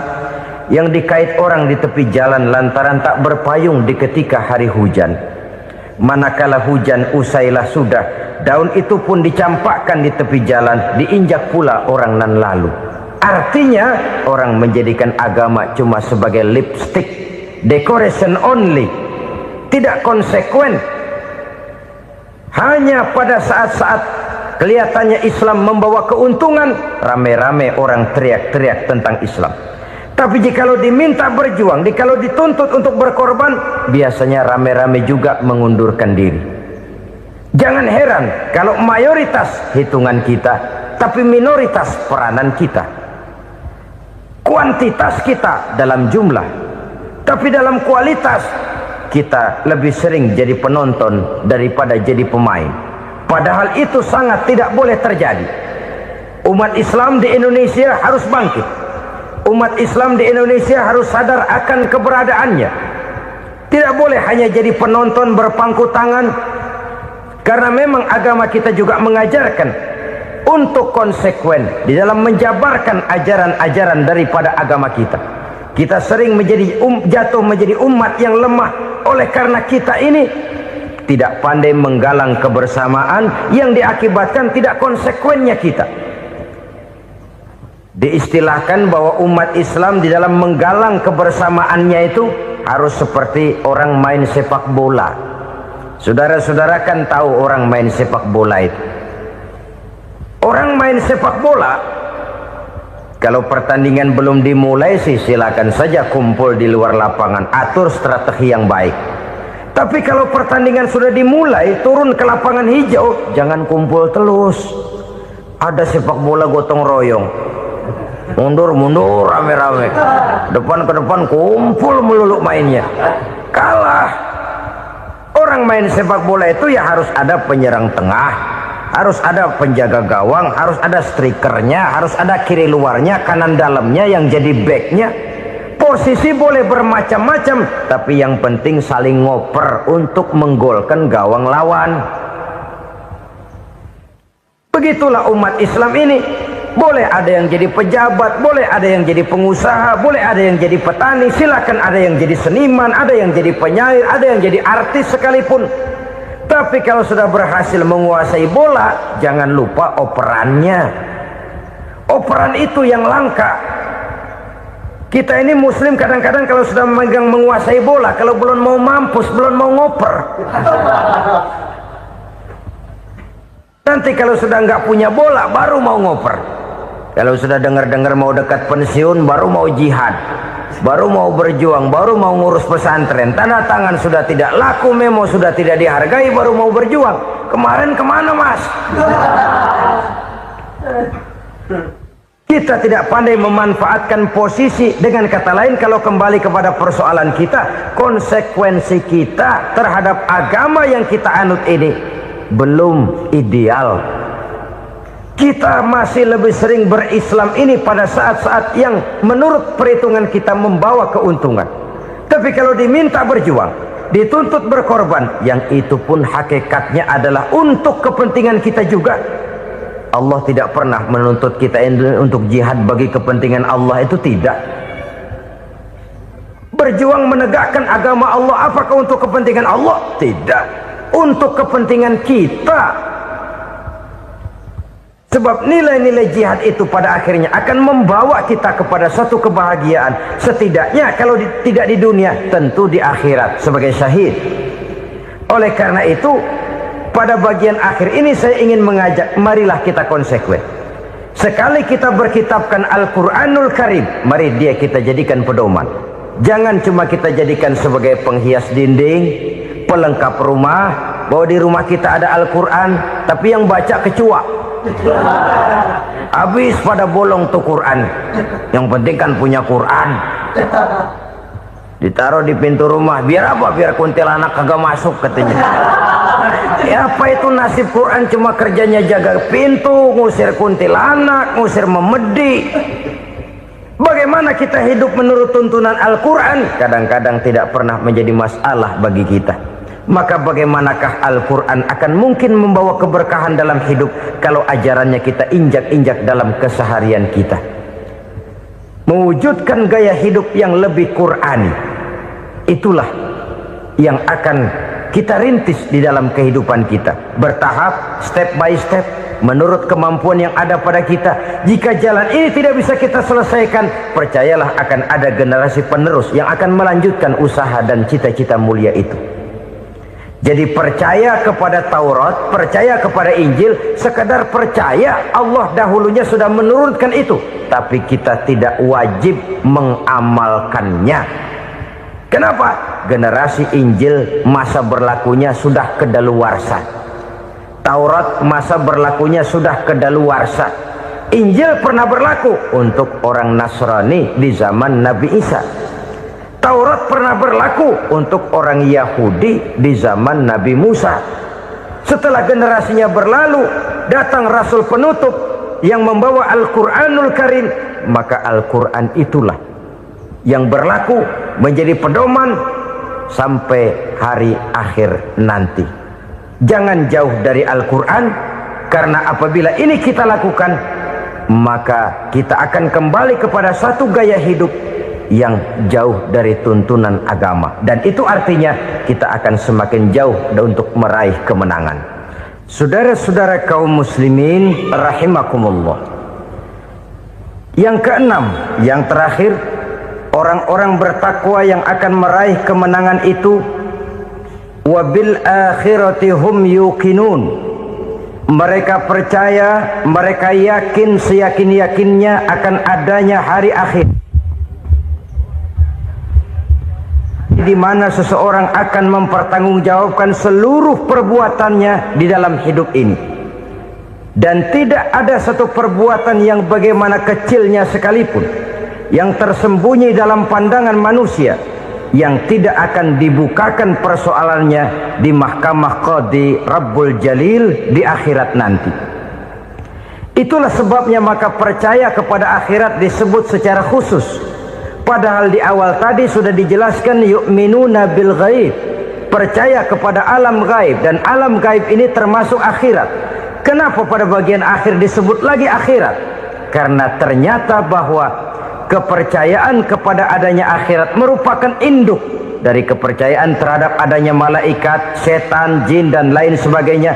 yang dikait orang di tepi jalan lantaran tak berpayung di ketika hari hujan. Manakala hujan usailah sudah, daun itu pun dicampakkan di tepi jalan, diinjak pula orang nan lalu. Artinya, orang menjadikan agama cuma sebagai lipstick, decoration only, tidak konsekuen. Hanya pada saat-saat kelihatannya Islam membawa keuntungan, rame-rame orang teriak-teriak tentang Islam. Tapi jikalau diminta berjuang, jikalau dituntut untuk berkorban, biasanya rame-rame juga mengundurkan diri. Jangan heran kalau mayoritas hitungan kita, tapi minoritas peranan kita. Kuantitas kita dalam jumlah, tapi dalam kualitas kita lebih sering jadi penonton daripada jadi pemain. Padahal itu sangat tidak boleh terjadi. Umat Islam di Indonesia harus bangkit. Umat Islam di Indonesia harus sadar akan keberadaannya. Tidak boleh hanya jadi penonton berpangku tangan, karena memang agama kita juga mengajarkan untuk konsekuen di dalam menjabarkan ajaran-ajaran daripada agama kita. Kita sering jatuh menjadi umat yang lemah oleh karena kita ini tidak pandai menggalang kebersamaan yang diakibatkan tidak konsekuennya kita. Diistilahkan bahwa umat Islam di dalam menggalang kebersamaannya itu harus seperti orang main sepak bola. Saudara-saudara kan tahu orang main sepak bola itu. Orang main sepak bola, kalau pertandingan belum dimulai sih silakan saja kumpul di luar lapangan, atur strategi yang baik. Tapi kalau pertandingan sudah dimulai, turun ke lapangan hijau, jangan kumpul terus. Ada sepak bola gotong royong, mundur-mundur rame-rame, depan ke depan kumpul melulu mainnya. Kalah. Orang main sepak bola itu ya harus ada penyerang tengah, harus ada penjaga gawang, harus ada strikernya, harus ada kiri luarnya, kanan dalamnya yang jadi backnya. Posisi boleh bermacam-macam, tapi yang penting saling ngoper untuk menggolkan gawang lawan. Begitulah umat Islam ini. Boleh ada yang jadi pejabat, boleh ada yang jadi pengusaha, boleh ada yang jadi petani, silakan ada yang jadi seniman, ada yang jadi penyair, ada yang jadi artis sekalipun. Tapi kalau sudah berhasil menguasai bola, jangan lupa operannya. Operan itu yang langka. Kita ini muslim kadang-kadang kalau sudah memegang menguasai bola, kalau belum mau mampus, belum mau ngoper. Nanti kalau sudah nggak punya bola, baru mau ngoper. Kalau sudah dengar-dengar mau dekat pensiun, baru mau jihad, baru mau berjuang, baru mau ngurus pesantren. Tanda tangan sudah tidak laku, memo sudah tidak dihargai, baru mau berjuang. Kemarin kemana, Mas? Kita tidak pandai memanfaatkan posisi. Dengan kata lain, kalau kembali kepada persoalan kita, konsekuensi kita terhadap agama yang kita anut ini belum ideal. Kita masih lebih sering berislam ini pada saat-saat yang menurut perhitungan kita membawa keuntungan. Tapi kalau diminta berjuang, dituntut berkorban, yang itu pun hakikatnya adalah untuk kepentingan kita juga. Allah tidak pernah menuntut kita untuk jihad bagi kepentingan Allah, itu tidak. Berjuang menegakkan agama Allah, apakah untuk kepentingan Allah? Tidak. Untuk kepentingan kita. Sebab nilai-nilai jihad itu pada akhirnya akan membawa kita kepada satu kebahagiaan. Setidaknya kalau tidak di dunia, tentu di akhirat sebagai syahid. Oleh karena itu, pada bagian akhir ini saya ingin mengajak, marilah kita konsekuen. Sekali kita berkitabkan Al-Quranul Karim, mari dia kita jadikan pedoman. Jangan cuma kita jadikan sebagai penghias dinding, pelengkap rumah, bahwa di rumah kita ada Al-Quran, tapi yang baca kecoa. Habis pada bolong tuh Quran. Yang penting kan punya Quran. Ditaruh di pintu rumah. Biar apa? Biar kuntilanak kagak masuk katanya. Ya apa itu nasib Quran, cuma kerjanya jaga pintu, ngusir kuntilanak, ngusir memedi. Bagaimana kita hidup menurut tuntunan Al-Quran? Kadang-kadang tidak pernah menjadi masalah bagi kita. Maka bagaimanakah Al-Quran akan mungkin membawa keberkahan dalam hidup kalau ajarannya kita injak-injak dalam keseharian kita? Mewujudkan gaya hidup yang lebih Qurani, itulah yang akan kita rintis di dalam kehidupan kita, bertahap, step by step, menurut kemampuan yang ada pada kita. Jika jalan ini tidak bisa kita selesaikan, percayalah akan ada generasi penerus yang akan melanjutkan usaha dan cita-cita mulia itu. Jadi percaya kepada Taurat, percaya kepada Injil, sekadar percaya Allah dahulunya sudah menurunkan itu, tapi kita tidak wajib mengamalkannya. Kenapa? Generasi Injil masa berlakunya sudah kedaluarsa. Taurat masa berlakunya sudah kedaluarsa. Injil pernah berlaku untuk orang Nasrani di zaman Nabi Isa. Taurat pernah berlaku untuk orang Yahudi di zaman Nabi Musa. Setelah generasinya berlalu, datang Rasul penutup yang membawa Al-Quranul Karim. Maka Al-Quran itulah yang berlaku menjadi pedoman sampai hari akhir nanti. Jangan jauh dari Al-Quran, karena apabila ini kita lakukan, maka kita akan kembali kepada satu gaya hidup yang jauh dari tuntunan agama, dan itu artinya kita akan semakin jauh untuk meraih kemenangan. Saudara-saudara kaum muslimin rahimakumullah. Yang keenam, yang terakhir, orang-orang bertakwa yang akan meraih kemenangan itu wabil akhirati hum yuqinun. Mereka percaya, mereka yakin seyakin-yakinnya akan adanya hari akhir, di mana seseorang akan mempertanggungjawabkan seluruh perbuatannya di dalam hidup ini, dan tidak ada satu perbuatan yang bagaimana kecilnya sekalipun yang tersembunyi dalam pandangan manusia yang tidak akan dibukakan persoalannya di mahkamah Qadi Rabbul Jalil di akhirat nanti. Itulah sebabnya maka percaya kepada akhirat disebut secara khusus. Padahal di awal tadi sudah dijelaskan yu'minuna bil ghaib, percaya kepada alam gaib, dan alam gaib ini termasuk akhirat. Kenapa pada bagian akhir disebut lagi akhirat? Karena ternyata bahwa kepercayaan kepada adanya akhirat merupakan induk dari kepercayaan terhadap adanya malaikat, setan, jin, dan lain sebagainya,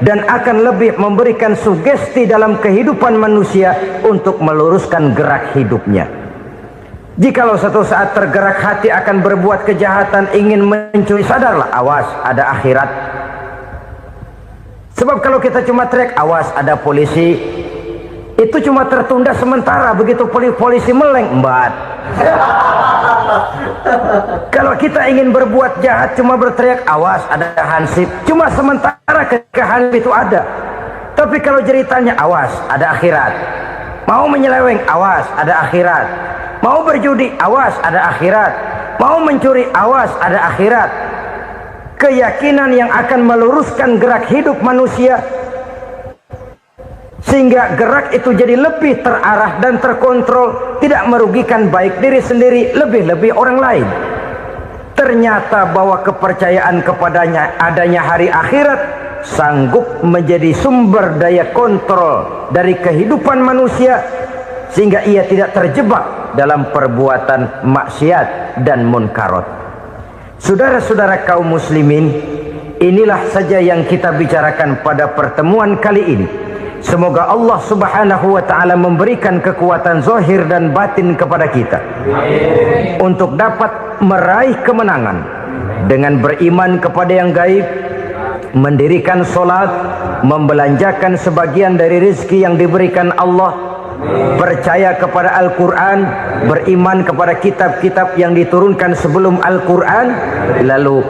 dan akan lebih memberikan sugesti dalam kehidupan manusia untuk meluruskan gerak hidupnya. Jikalau satu saat tergerak hati akan berbuat kejahatan, ingin mencuri, sadarlah, awas, ada akhirat. Sebab kalau kita cuma teriak, awas, ada polisi, itu cuma tertunda sementara. Begitu polisi meleng, embat. Kalau kita ingin berbuat jahat, cuma berteriak, awas, ada hansip, cuma sementara ketika hansip itu ada. Tapi kalau ceritanya, awas, ada akhirat. Mau menyeleweng, awas, ada akhirat. Mau berjudi, awas, ada akhirat. Mau mencuri, awas, ada akhirat. Keyakinan yang akan meluruskan gerak hidup manusia, sehingga gerak itu jadi lebih terarah dan terkontrol, tidak merugikan baik diri sendiri, lebih-lebih orang lain. Ternyata bahwa kepercayaan kepadanya adanya hari akhirat sanggup menjadi sumber daya kontrol dari kehidupan manusia, sehingga ia tidak terjebak dalam perbuatan maksiat dan munkarat. Saudara-saudara kaum muslimin, inilah saja yang kita bicarakan pada pertemuan kali ini. Semoga Allah subhanahu wa ta'ala memberikan kekuatan zahir dan batin kepada kita untuk dapat meraih kemenangan dengan beriman kepada yang gaib, mendirikan solat, membelanjakan sebagian dari rezeki yang diberikan Allah, percaya kepada Al-Quran, beriman kepada kitab-kitab yang diturunkan sebelum Al-Quran, lalu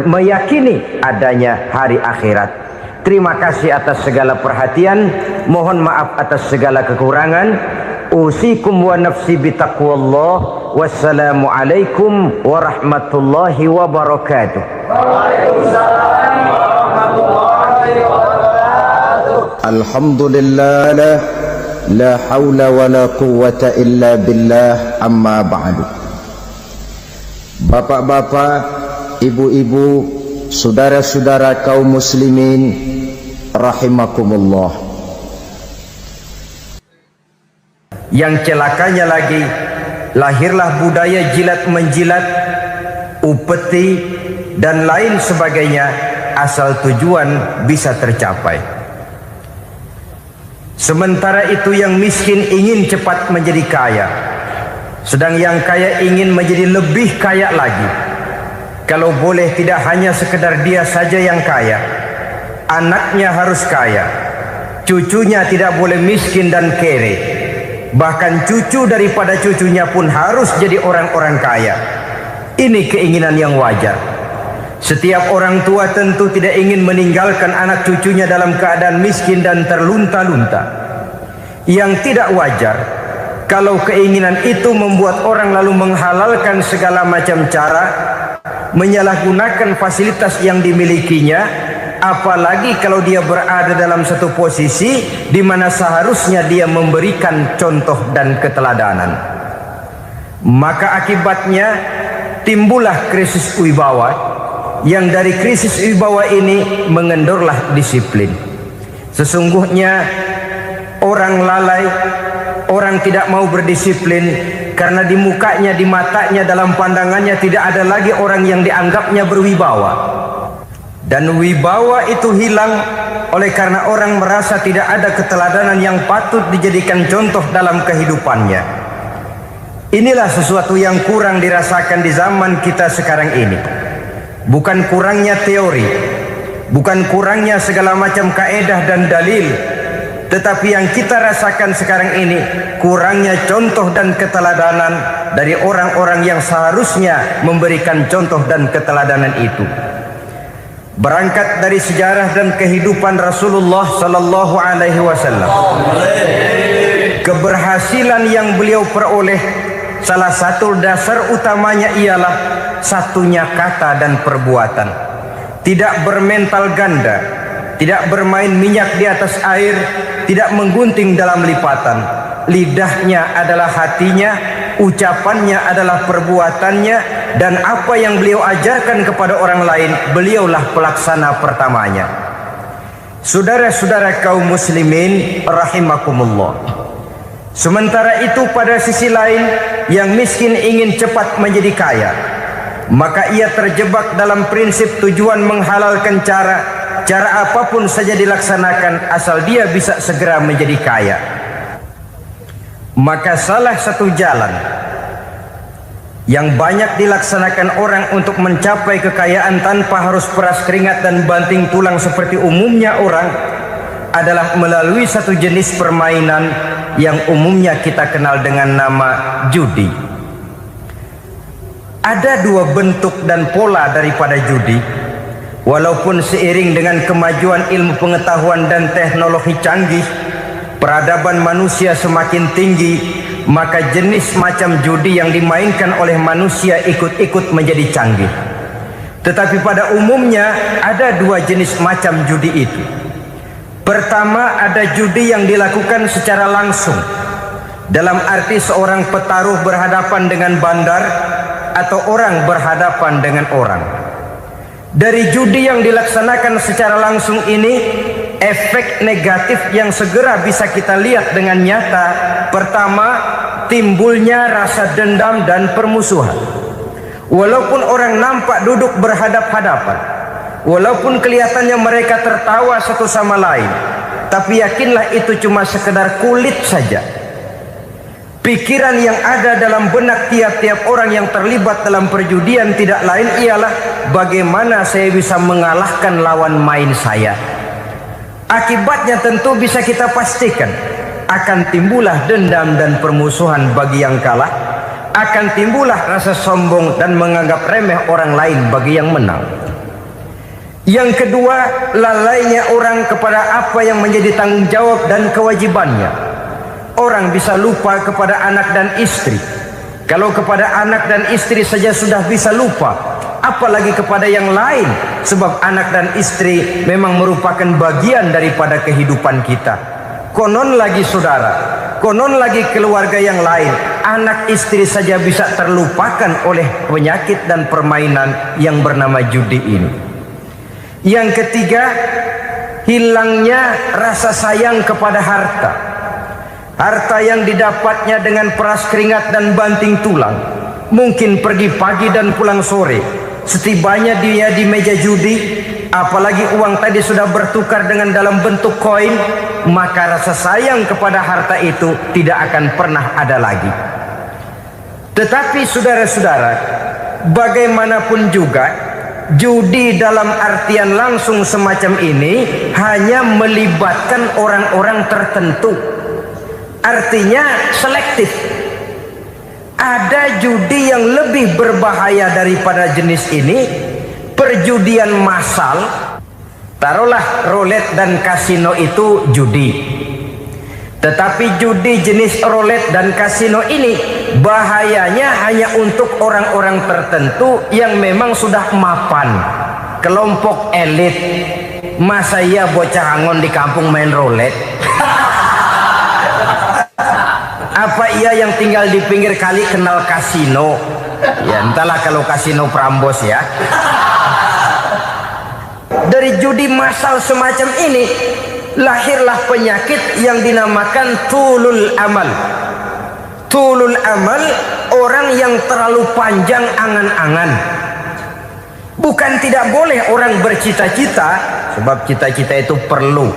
meyakini adanya hari akhirat. Terima kasih atas segala perhatian, mohon maaf atas segala kekurangan. Usikum wa nafsi bitaqwallah. Wassalamu alaikum warahmatullahi wabarakatuh. Waalaikumsalam warahmatullahi wabarakatuh. Alhamdulillah, la hawla wa la quwwata illa billah, amma ba'du. Bapak-bapak, ibu-ibu, saudara-saudara kaum muslimin rahimakumullah. Yang celakanya lagi, lahirlah budaya jilat menjilat, upeti dan lain sebagainya, asal tujuan bisa tercapai. Sementara itu yang miskin ingin cepat menjadi kaya, sedang yang kaya ingin menjadi lebih kaya lagi. Kalau boleh tidak hanya sekedar dia saja yang kaya, anaknya harus kaya, cucunya tidak boleh miskin dan kere, bahkan cucu daripada cucunya pun harus jadi orang-orang kaya. Ini keinginan yang wajar. Setiap orang tua tentu tidak ingin meninggalkan anak cucunya dalam keadaan miskin dan terlunta-lunta. Yang tidak wajar kalau keinginan itu membuat orang lalu menghalalkan segala macam cara, menyalahgunakan fasilitas yang dimilikinya, apalagi kalau dia berada dalam satu posisi di mana seharusnya dia memberikan contoh dan keteladanan. Maka akibatnya timbullah krisis wibawa, yang dari krisis wibawa ini mengendorlah disiplin. Sesungguhnya orang lalai, orang tidak mau berdisiplin karena di mukanya, di matanya, dalam pandangannya tidak ada lagi orang yang dianggapnya berwibawa. Dan wibawa itu hilang oleh karena orang merasa tidak ada keteladanan yang patut dijadikan contoh dalam kehidupannya. Inilah sesuatu yang kurang dirasakan di zaman kita sekarang ini. Bukan kurangnya teori, bukan kurangnya segala macam kaedah dan dalil, tetapi yang kita rasakan sekarang ini kurangnya contoh dan keteladanan dari orang-orang yang seharusnya memberikan contoh dan keteladanan itu. Berangkat dari sejarah dan kehidupan Rasulullah sallallahu alaihi wasallam, keberhasilan yang beliau peroleh, salah satu dasar utamanya ialah satunya kata dan perbuatan. Tidak bermental ganda, tidak bermain minyak di atas air, tidak menggunting dalam lipatan. Lidahnya adalah hatinya, ucapannya adalah perbuatannya, dan apa yang beliau ajarkan kepada orang lain, beliaulah pelaksana pertamanya. Saudara-saudara kaum muslimin rahimakumullah. Sementara itu pada sisi lain, yang miskin ingin cepat menjadi kaya, maka ia terjebak dalam prinsip tujuan menghalalkan cara apapun saja dilaksanakan asal dia bisa segera menjadi kaya. Maka salah satu jalan yang banyak dilaksanakan orang untuk mencapai kekayaan tanpa harus peras keringat dan banting tulang seperti umumnya orang adalah melalui satu jenis permainan yang umumnya kita kenal dengan nama judi. Ada dua bentuk dan pola daripada judi. Walaupun seiring dengan kemajuan ilmu pengetahuan dan teknologi canggih, peradaban manusia semakin tinggi, maka jenis macam judi yang dimainkan oleh manusia ikut-ikut menjadi canggih. Tetapi pada umumnya ada dua jenis macam judi itu. Pertama, ada judi yang dilakukan secara langsung, dalam arti seorang petaruh berhadapan dengan bandar atau orang berhadapan dengan orang. Dari judi yang dilaksanakan secara langsung ini, efek negatif yang segera bisa kita lihat dengan nyata. Pertama, timbulnya rasa dendam dan permusuhan. Walaupun orang nampak duduk berhadap-hadapan, walaupun kelihatannya mereka tertawa satu sama lain, tapi yakinlah itu cuma sekedar kulit saja. Pikiran yang ada dalam benak tiap-tiap orang yang terlibat dalam perjudian tidak lain ialah bagaimana saya bisa mengalahkan lawan main saya. Akibatnya tentu bisa kita pastikan akan timbullah dendam dan permusuhan bagi yang kalah, akan timbullah rasa sombong dan menganggap remeh orang lain bagi yang menang. Yang kedua, lalainya orang kepada apa yang menjadi tanggung jawab dan kewajibannya. Orang bisa lupa kepada anak dan istri. Kalau kepada anak dan istri saja sudah bisa lupa, apalagi kepada yang lain, sebab anak dan istri memang merupakan bagian daripada kehidupan kita. Konon lagi saudara, konon lagi keluarga yang lain, anak istri saja bisa terlupakan oleh penyakit dan permainan yang bernama judi ini. Yang ketiga, hilangnya rasa sayang kepada harta. Harta yang didapatnya dengan peras keringat dan banting tulang, mungkin pergi pagi dan pulang sore. Setibanya dia di meja judi, apalagi uang tadi sudah bertukar dengan dalam bentuk koin, maka rasa sayang kepada harta itu tidak akan pernah ada lagi. Tetapi saudara-saudara, bagaimanapun juga, judi dalam artian langsung semacam ini hanya melibatkan orang-orang tertentu. Artinya selektif. Ada judi yang lebih berbahaya daripada jenis ini, perjudian massal. Taruhlah roulette dan kasino itu judi. Tetapi judi jenis roulette dan kasino ini bahayanya hanya untuk orang-orang tertentu yang memang sudah mapan, kelompok elit. Masa iya bocah angon di kampung main roulette? Apa ia yang tinggal di pinggir kali kenal kasino? Ya entahlah kalau kasino Prambos ya. Dari judi massal semacam ini lahirlah penyakit yang dinamakan tulul amal. Tulul amal, orang yang terlalu panjang angan-angan. Bukan tidak boleh orang bercita-cita, sebab cita-cita itu perlu.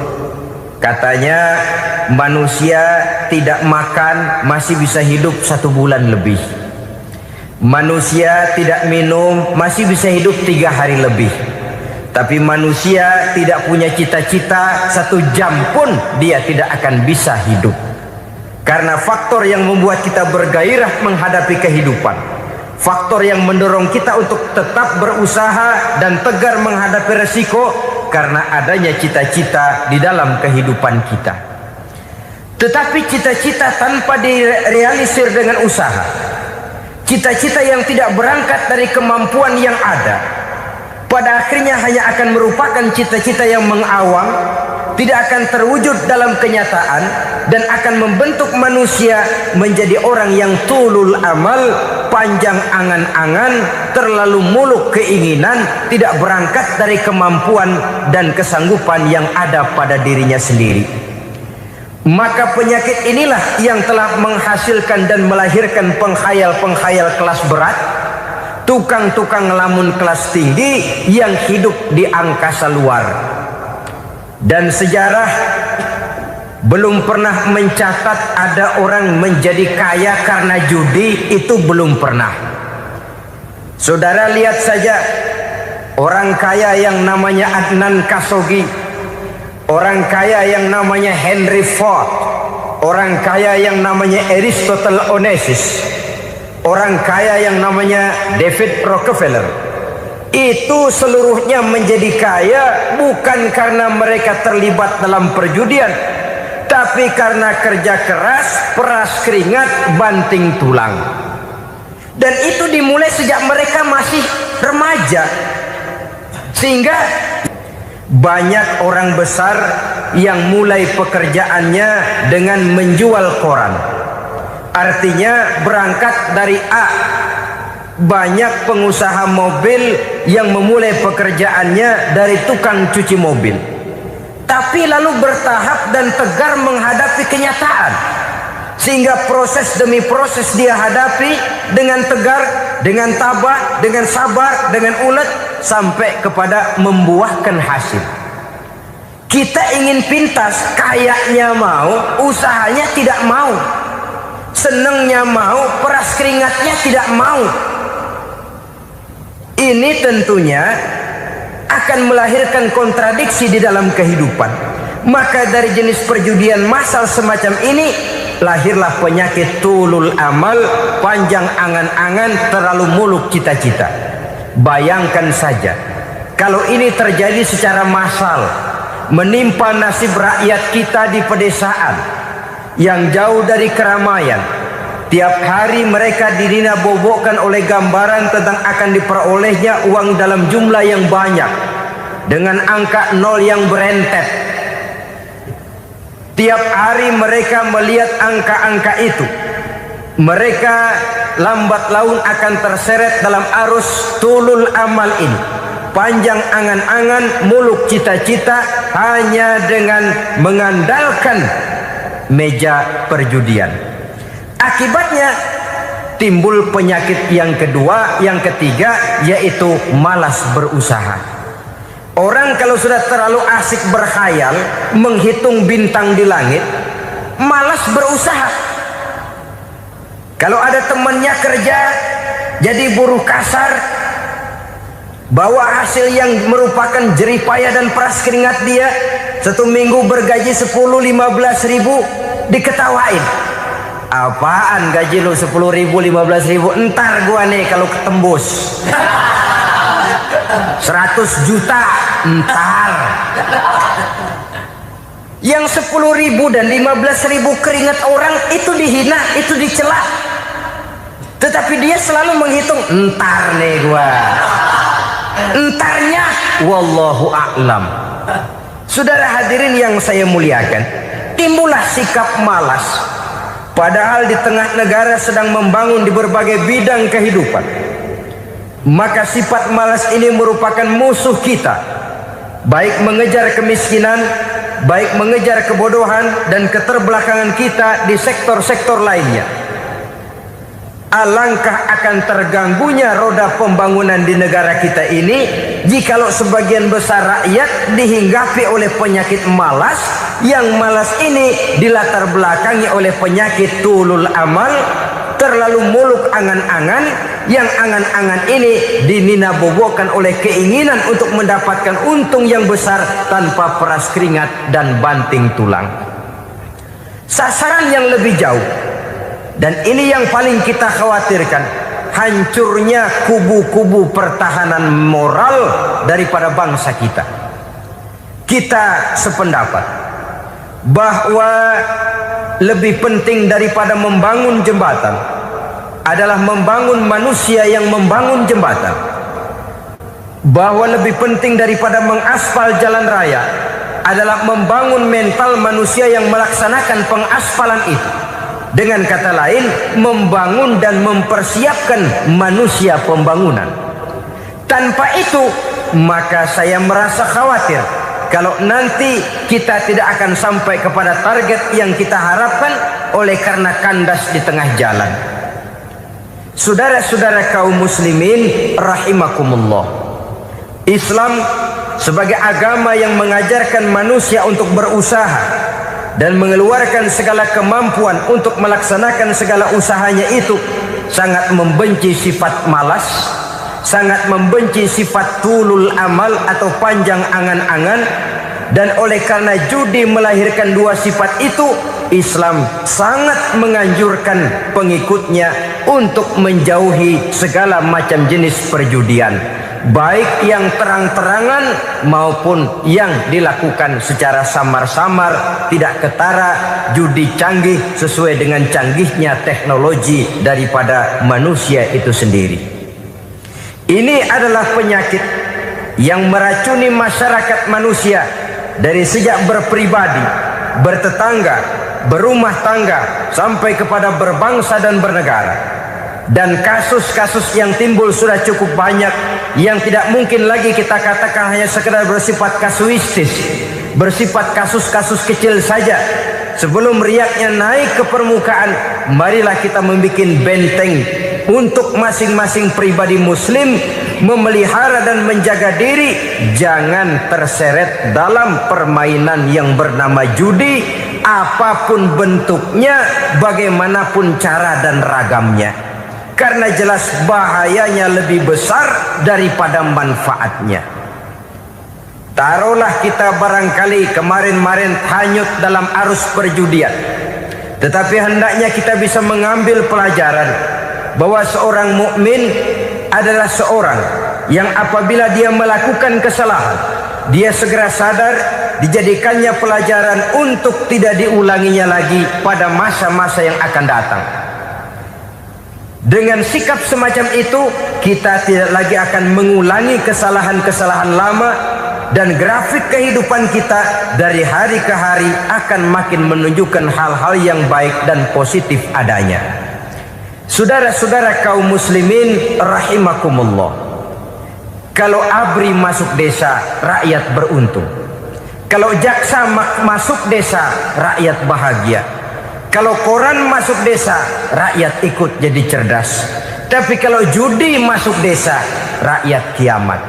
Katanya manusia tidak makan masih bisa hidup 1 bulan lebih. Manusia tidak minum masih bisa hidup 3 hari lebih. Tapi manusia tidak punya cita-cita 1 jam pun dia tidak akan bisa hidup. Karena faktor yang membuat kita bergairah menghadapi kehidupan, faktor yang mendorong kita untuk tetap berusaha dan tegar menghadapi resiko, karena adanya cita-cita di dalam kehidupan kita. Tetapi cita-cita tanpa direalisir dengan usaha, cita-cita yang tidak berangkat dari kemampuan yang ada, pada akhirnya hanya akan merupakan cita-cita yang mengawang, tidak akan terwujud dalam kenyataan, dan akan membentuk manusia menjadi orang yang tulul amal, panjang angan-angan, terlalu muluk keinginan, tidak berangkat dari kemampuan dan kesanggupan yang ada pada dirinya sendiri. Maka penyakit inilah yang telah menghasilkan dan melahirkan penghayal-penghayal kelas berat, tukang-tukang ngelamun kelas tinggi yang hidup di angkasa luar. Dan sejarah belum pernah mencatat ada orang menjadi kaya karena judi, itu belum pernah. Saudara lihat saja orang kaya yang namanya Adnan Khashoggi, orang kaya yang namanya Henry Ford, orang kaya yang namanya Aristotle Onassis, orang kaya yang namanya David Rockefeller. Itu seluruhnya menjadi kaya bukan karena mereka terlibat dalam perjudian, tapi karena kerja keras, peras keringat, banting tulang. Dan itu dimulai sejak mereka masih remaja. Sehingga banyak orang besar yang mulai pekerjaannya dengan menjual koran. Artinya berangkat dari A. Banyak pengusaha mobil yang memulai pekerjaannya dari tukang cuci mobil, tapi lalu bertahap dan tegar menghadapi kenyataan, sehingga proses demi proses dia hadapi dengan tegar, dengan tabah, dengan sabar, dengan ulet, sampai kepada membuahkan hasil. Kita ingin pintas, kayaknya mau, usahanya tidak mau, senengnya mau, peras keringatnya tidak mau. Ini tentunya akan melahirkan kontradiksi di dalam kehidupan. Maka dari jenis perjudian massal semacam ini lahirlah penyakit tulul amal, panjang angan-angan, terlalu muluk cita-cita. Bayangkan saja kalau ini terjadi secara massal, menimpa nasib rakyat kita di pedesaan yang jauh dari keramaian. Tiap hari mereka didina-bobokkan oleh gambaran tentang akan diperolehnya uang dalam jumlah yang banyak dengan angka nol yang berentet. Tiap hari mereka melihat angka-angka itu. Mereka lambat laun akan terseret dalam arus tulul amal ini. Panjang angan-angan, muluk cita-cita, hanya dengan mengandalkan meja perjudian. Akibatnya timbul penyakit yang kedua, yang ketiga, yaitu malas berusaha. Orang kalau sudah terlalu asik berkhayal, menghitung bintang di langit, malas berusaha. Kalau ada temannya kerja jadi buruh kasar, bawa hasil yang merupakan jeripaya dan peras keringat dia, 1 minggu bergaji 10-15 ribu, diketawain. Apaan gaji lu 10 ribu, 15 ribu? Entar gua nih kalau ketembus 100 juta, entar. Yang 10 ribu dan 15 ribu keringat orang itu dihina, itu dicela. Tetapi dia selalu menghitung, entar nih gua. Entarnya wallahu a'lam. Saudara hadirin yang saya muliakan, timbullah sikap malas. Padahal di tengah negara sedang membangun di berbagai bidang kehidupan. Maka sifat malas ini merupakan musuh kita, baik mengejar kemiskinan, baik mengejar kebodohan dan keterbelakangan kita di sektor-sektor lainnya. Alangkah akan terganggunya roda pembangunan di negara kita ini jikalau sebagian besar rakyat dihinggapi oleh penyakit malas, yang malas ini dilatar belakangi oleh penyakit tulul amal, terlalu muluk angan-angan, yang angan-angan ini dinina-bobokan oleh keinginan untuk mendapatkan untung yang besar tanpa peras keringat dan banting tulang. Sasaran yang lebih jauh, dan ini yang paling kita khawatirkan, hancurnya kubu-kubu pertahanan moral daripada bangsa kita. Kita sependapat bahwa lebih penting daripada membangun jembatan adalah membangun manusia yang membangun jembatan. bahwa lebih penting daripada mengaspal jalan raya adalah membangun mental manusia yang melaksanakan pengaspalan itu. Dengan kata lain, membangun dan mempersiapkan manusia pembangunan. Tanpa itu, maka saya merasa khawatir kalau nanti kita tidak akan sampai kepada target yang kita harapkan oleh karena kandas di tengah jalan. Saudara-saudara kaum muslimin rahimakumullah, Islam sebagai agama yang mengajarkan manusia untuk berusaha dan mengeluarkan segala kemampuan untuk melaksanakan segala usahanya itu, sangat membenci sifat malas, sangat membenci sifat tulul amal atau panjang angan-angan. Dan oleh karena judi melahirkan dua sifat itu, Islam sangat menganjurkan pengikutnya untuk menjauhi segala macam jenis perjudian, baik yang terang-terangan maupun yang dilakukan secara samar-samar, tidak ketara, judi canggih sesuai dengan canggihnya teknologi daripada manusia itu sendiri. Ini adalah penyakit yang meracuni masyarakat manusia dari sejak berpribadi, bertetangga, berumah tangga, sampai kepada berbangsa dan bernegara. Dan kasus-kasus yang timbul sudah cukup banyak, yang tidak mungkin lagi kita katakan hanya sekedar bersifat kasuistis, bersifat kasus-kasus kecil saja. Sebelum riaknya naik ke permukaan, marilah kita membuat benteng untuk masing-masing pribadi muslim memelihara dan menjaga diri jangan terseret dalam permainan yang bernama judi, apapun bentuknya, bagaimanapun cara dan ragamnya. Karena jelas bahayanya lebih besar daripada manfaatnya. Taruhlah kita barangkali kemarin-marin hanyut dalam arus perjudian, tetapi hendaknya kita bisa mengambil pelajaran bahwa seorang mukmin adalah seorang yang apabila dia melakukan kesalahan, dia segera sadar, dijadikannya pelajaran untuk tidak diulanginya lagi pada masa-masa yang akan datang. Dengan sikap semacam itu, kita tidak lagi akan mengulangi kesalahan-kesalahan lama, dan grafik kehidupan kita dari hari ke hari akan makin menunjukkan hal-hal yang baik dan positif adanya. Saudara-saudara kaum muslimin rahimakumullah, kalau ABRI masuk desa, rakyat beruntung. Kalau jaksa masuk desa, rakyat bahagia. Kalau koran masuk desa, rakyat ikut jadi cerdas. Tapi kalau judi masuk desa, rakyat kiamat.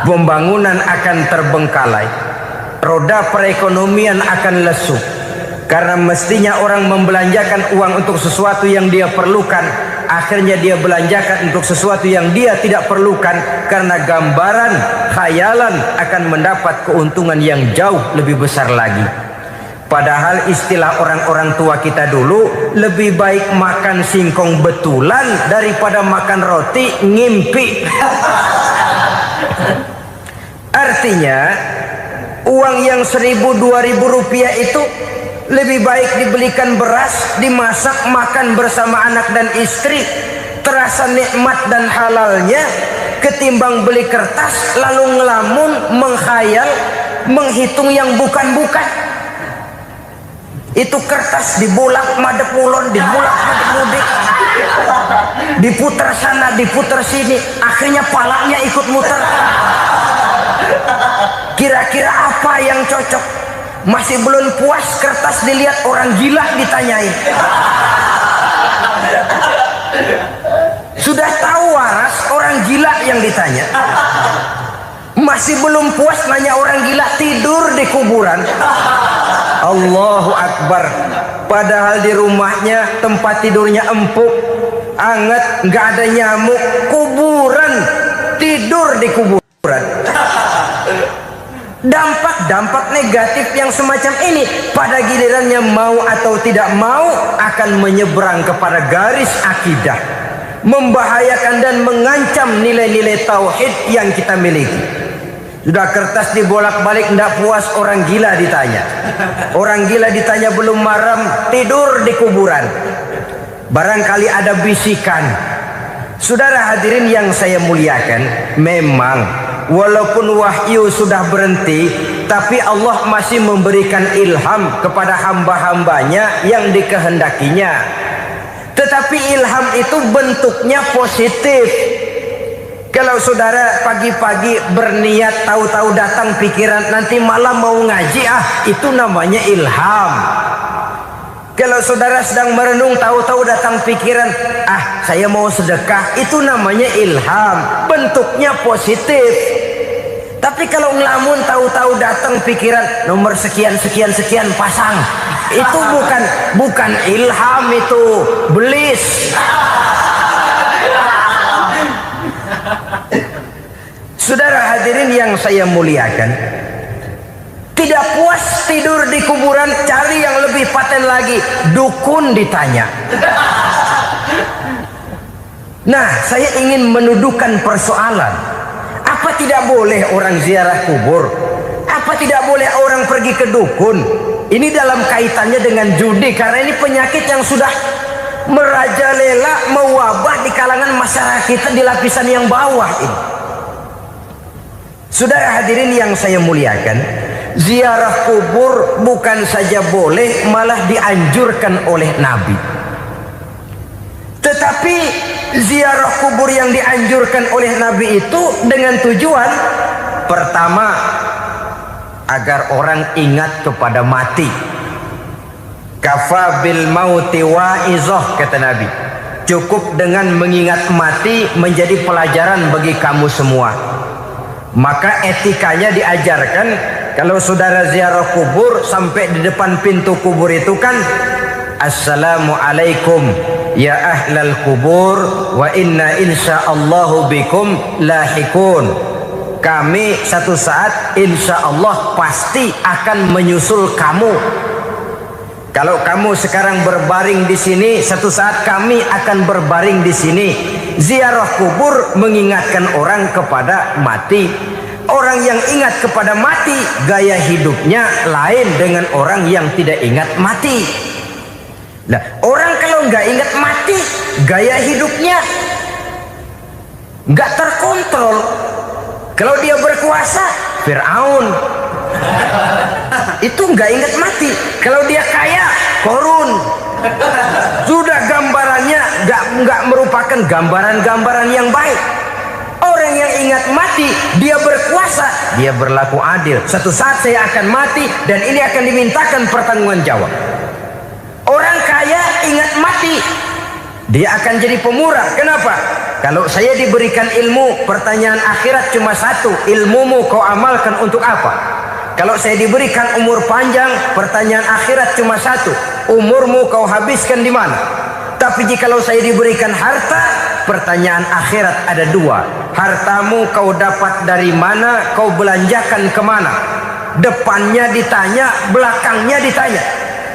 Pembangunan akan terbengkalai, roda perekonomian akan lesu. Karena mestinya orang membelanjakan uang untuk sesuatu yang dia perlukan, akhirnya dia belanjakan untuk sesuatu yang dia tidak perlukan, karena gambaran, khayalan akan mendapat keuntungan yang jauh lebih besar lagi. Padahal istilah orang-orang tua kita dulu, lebih baik makan singkong betulan daripada makan roti ngimpi. Artinya uang yang 1.000-2.000 rupiah itu lebih baik dibelikan beras, dimasak, makan bersama anak dan istri, terasa nikmat dan halalnya, ketimbang beli kertas lalu ngelamun, menghayal, menghitung yang bukan-bukan. Itu kertas dibolak madep ulon, dibolak madep mudik, diputar sana, diputar sini, akhirnya palanya ikut muter. Kira-kira apa yang cocok? Masih belum puas, kertas dilihat orang gila ditanyain. Sudah tahu waras, orang gila yang ditanya. Masih belum puas, nanya orang gila, tidur di kuburan. Allahu Akbar. Padahal di rumahnya tempat tidurnya empuk, anget, nggak ada nyamuk. Kuburan, tidur di kuburan. Dampak-dampak negatif yang semacam ini pada gilirannya mau atau tidak mau akan menyeberang kepada garis akidah, membahayakan dan mengancam nilai-nilai tauhid yang kita miliki. Sudah kertas dibolak-balik, tidak puas, orang gila ditanya. Orang gila ditanya belum maram, tidur di kuburan. Barangkali ada bisikan, Saudara hadirin yang saya muliakan, memang walaupun wahyu sudah berhenti, tapi Allah masih memberikan ilham kepada hamba-hambanya yang dikehendakinya. Tetapi ilham itu bentuknya positif. Kalau saudara pagi-pagi berniat, tahu-tahu datang pikiran nanti malam mau ngaji, itu namanya ilham. Kalau saudara sedang merenung, tahu-tahu datang pikiran, saya mau sedekah, itu namanya ilham, bentuknya positif. Tapi kalau ngelamun, tahu-tahu datang pikiran nomor sekian sekian sekian pasang, itu bukan ilham, itu belis. Saudara hadirin yang saya muliakan, tidak puas tidur di kuburan, cari yang lebih paten lagi, dukun ditanya. Nah, saya ingin menuduhkan persoalan. Apa tidak boleh orang ziarah kubur? Apa tidak boleh orang pergi ke dukun? Ini dalam kaitannya dengan judi, karena ini penyakit yang sudah merajalela, mewabah di kalangan masyarakat kita di lapisan yang bawah ini. Saudara hadirin yang saya muliakan, ziarah kubur bukan saja boleh, malah dianjurkan oleh Nabi. Tetapi ziarah kubur yang dianjurkan oleh Nabi itu dengan tujuan pertama, agar orang ingat kepada mati. Kafa bil mauti wa'izah, kata Nabi. Cukup dengan mengingat mati menjadi pelajaran bagi kamu semua. Maka etikanya diajarkan, kalau saudara ziarah kubur, sampai di depan pintu kubur itu kan, Assalamualaikum ya ahlal kubur wa inna insyaallahu bikum lahikun. Kami satu saat insya Allah pasti akan menyusul kamu. Kalau kamu sekarang berbaring di sini, satu saat kami akan berbaring di sini. Ziarah kubur mengingatkan orang kepada mati. Orang yang ingat kepada mati, gaya hidupnya lain dengan orang yang tidak ingat mati. Nah, orang kalau nggak ingat mati, gaya hidupnya nggak terkontrol. Kalau dia berkuasa, Fir'aun. Itu nggak ingat mati. Kalau dia kaya, Korun. Sudah gambarannya nggak merupakan gambaran-gambaran yang baik. Orang yang ingat mati, dia berkuasa, dia berlaku adil. Suatu saat saya akan mati dan ini akan dimintakan pertanggungan jawab. Orang kaya ingat mati, dia akan jadi pemurah. Kenapa? Kalau saya diberikan ilmu, pertanyaan akhirat cuma satu, ilmumu kau amalkan untuk apa? Kalau saya diberikan umur panjang, pertanyaan akhirat cuma satu, umurmu kau habiskan di mana? Tapi jikalau saya diberikan harta, pertanyaan akhirat ada dua, hartamu kau dapat dari mana, kau belanjakan kemana? Depannya ditanya, belakangnya ditanya.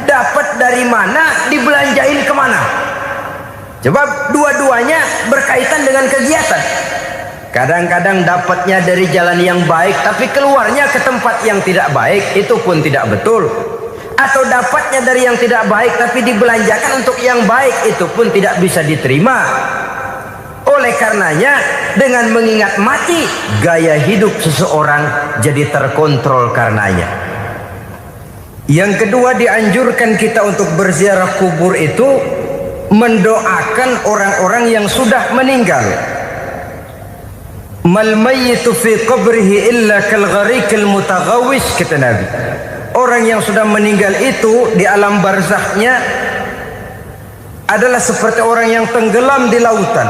Dapat dari mana, dibelanjain kemana? Coba dua-duanya berkaitan dengan kegiatan. Kadang-kadang dapatnya dari jalan yang baik, tapi keluarnya ke tempat yang tidak baik, itu pun tidak betul. Atau dapatnya dari yang tidak baik, tapi dibelanjakan untuk yang baik, itu pun tidak bisa diterima. Oleh karenanya, dengan mengingat mati, gaya hidup seseorang jadi terkontrol karenanya. Yang kedua, dianjurkan kita untuk berziarah kubur itu mendoakan orang-orang yang sudah meninggal. Mal mayyitu fi qabrihi illa kal gharikil mutaghawis, kata Nabi. Orang yang sudah meninggal itu di alam barzahnya adalah seperti orang yang tenggelam di lautan,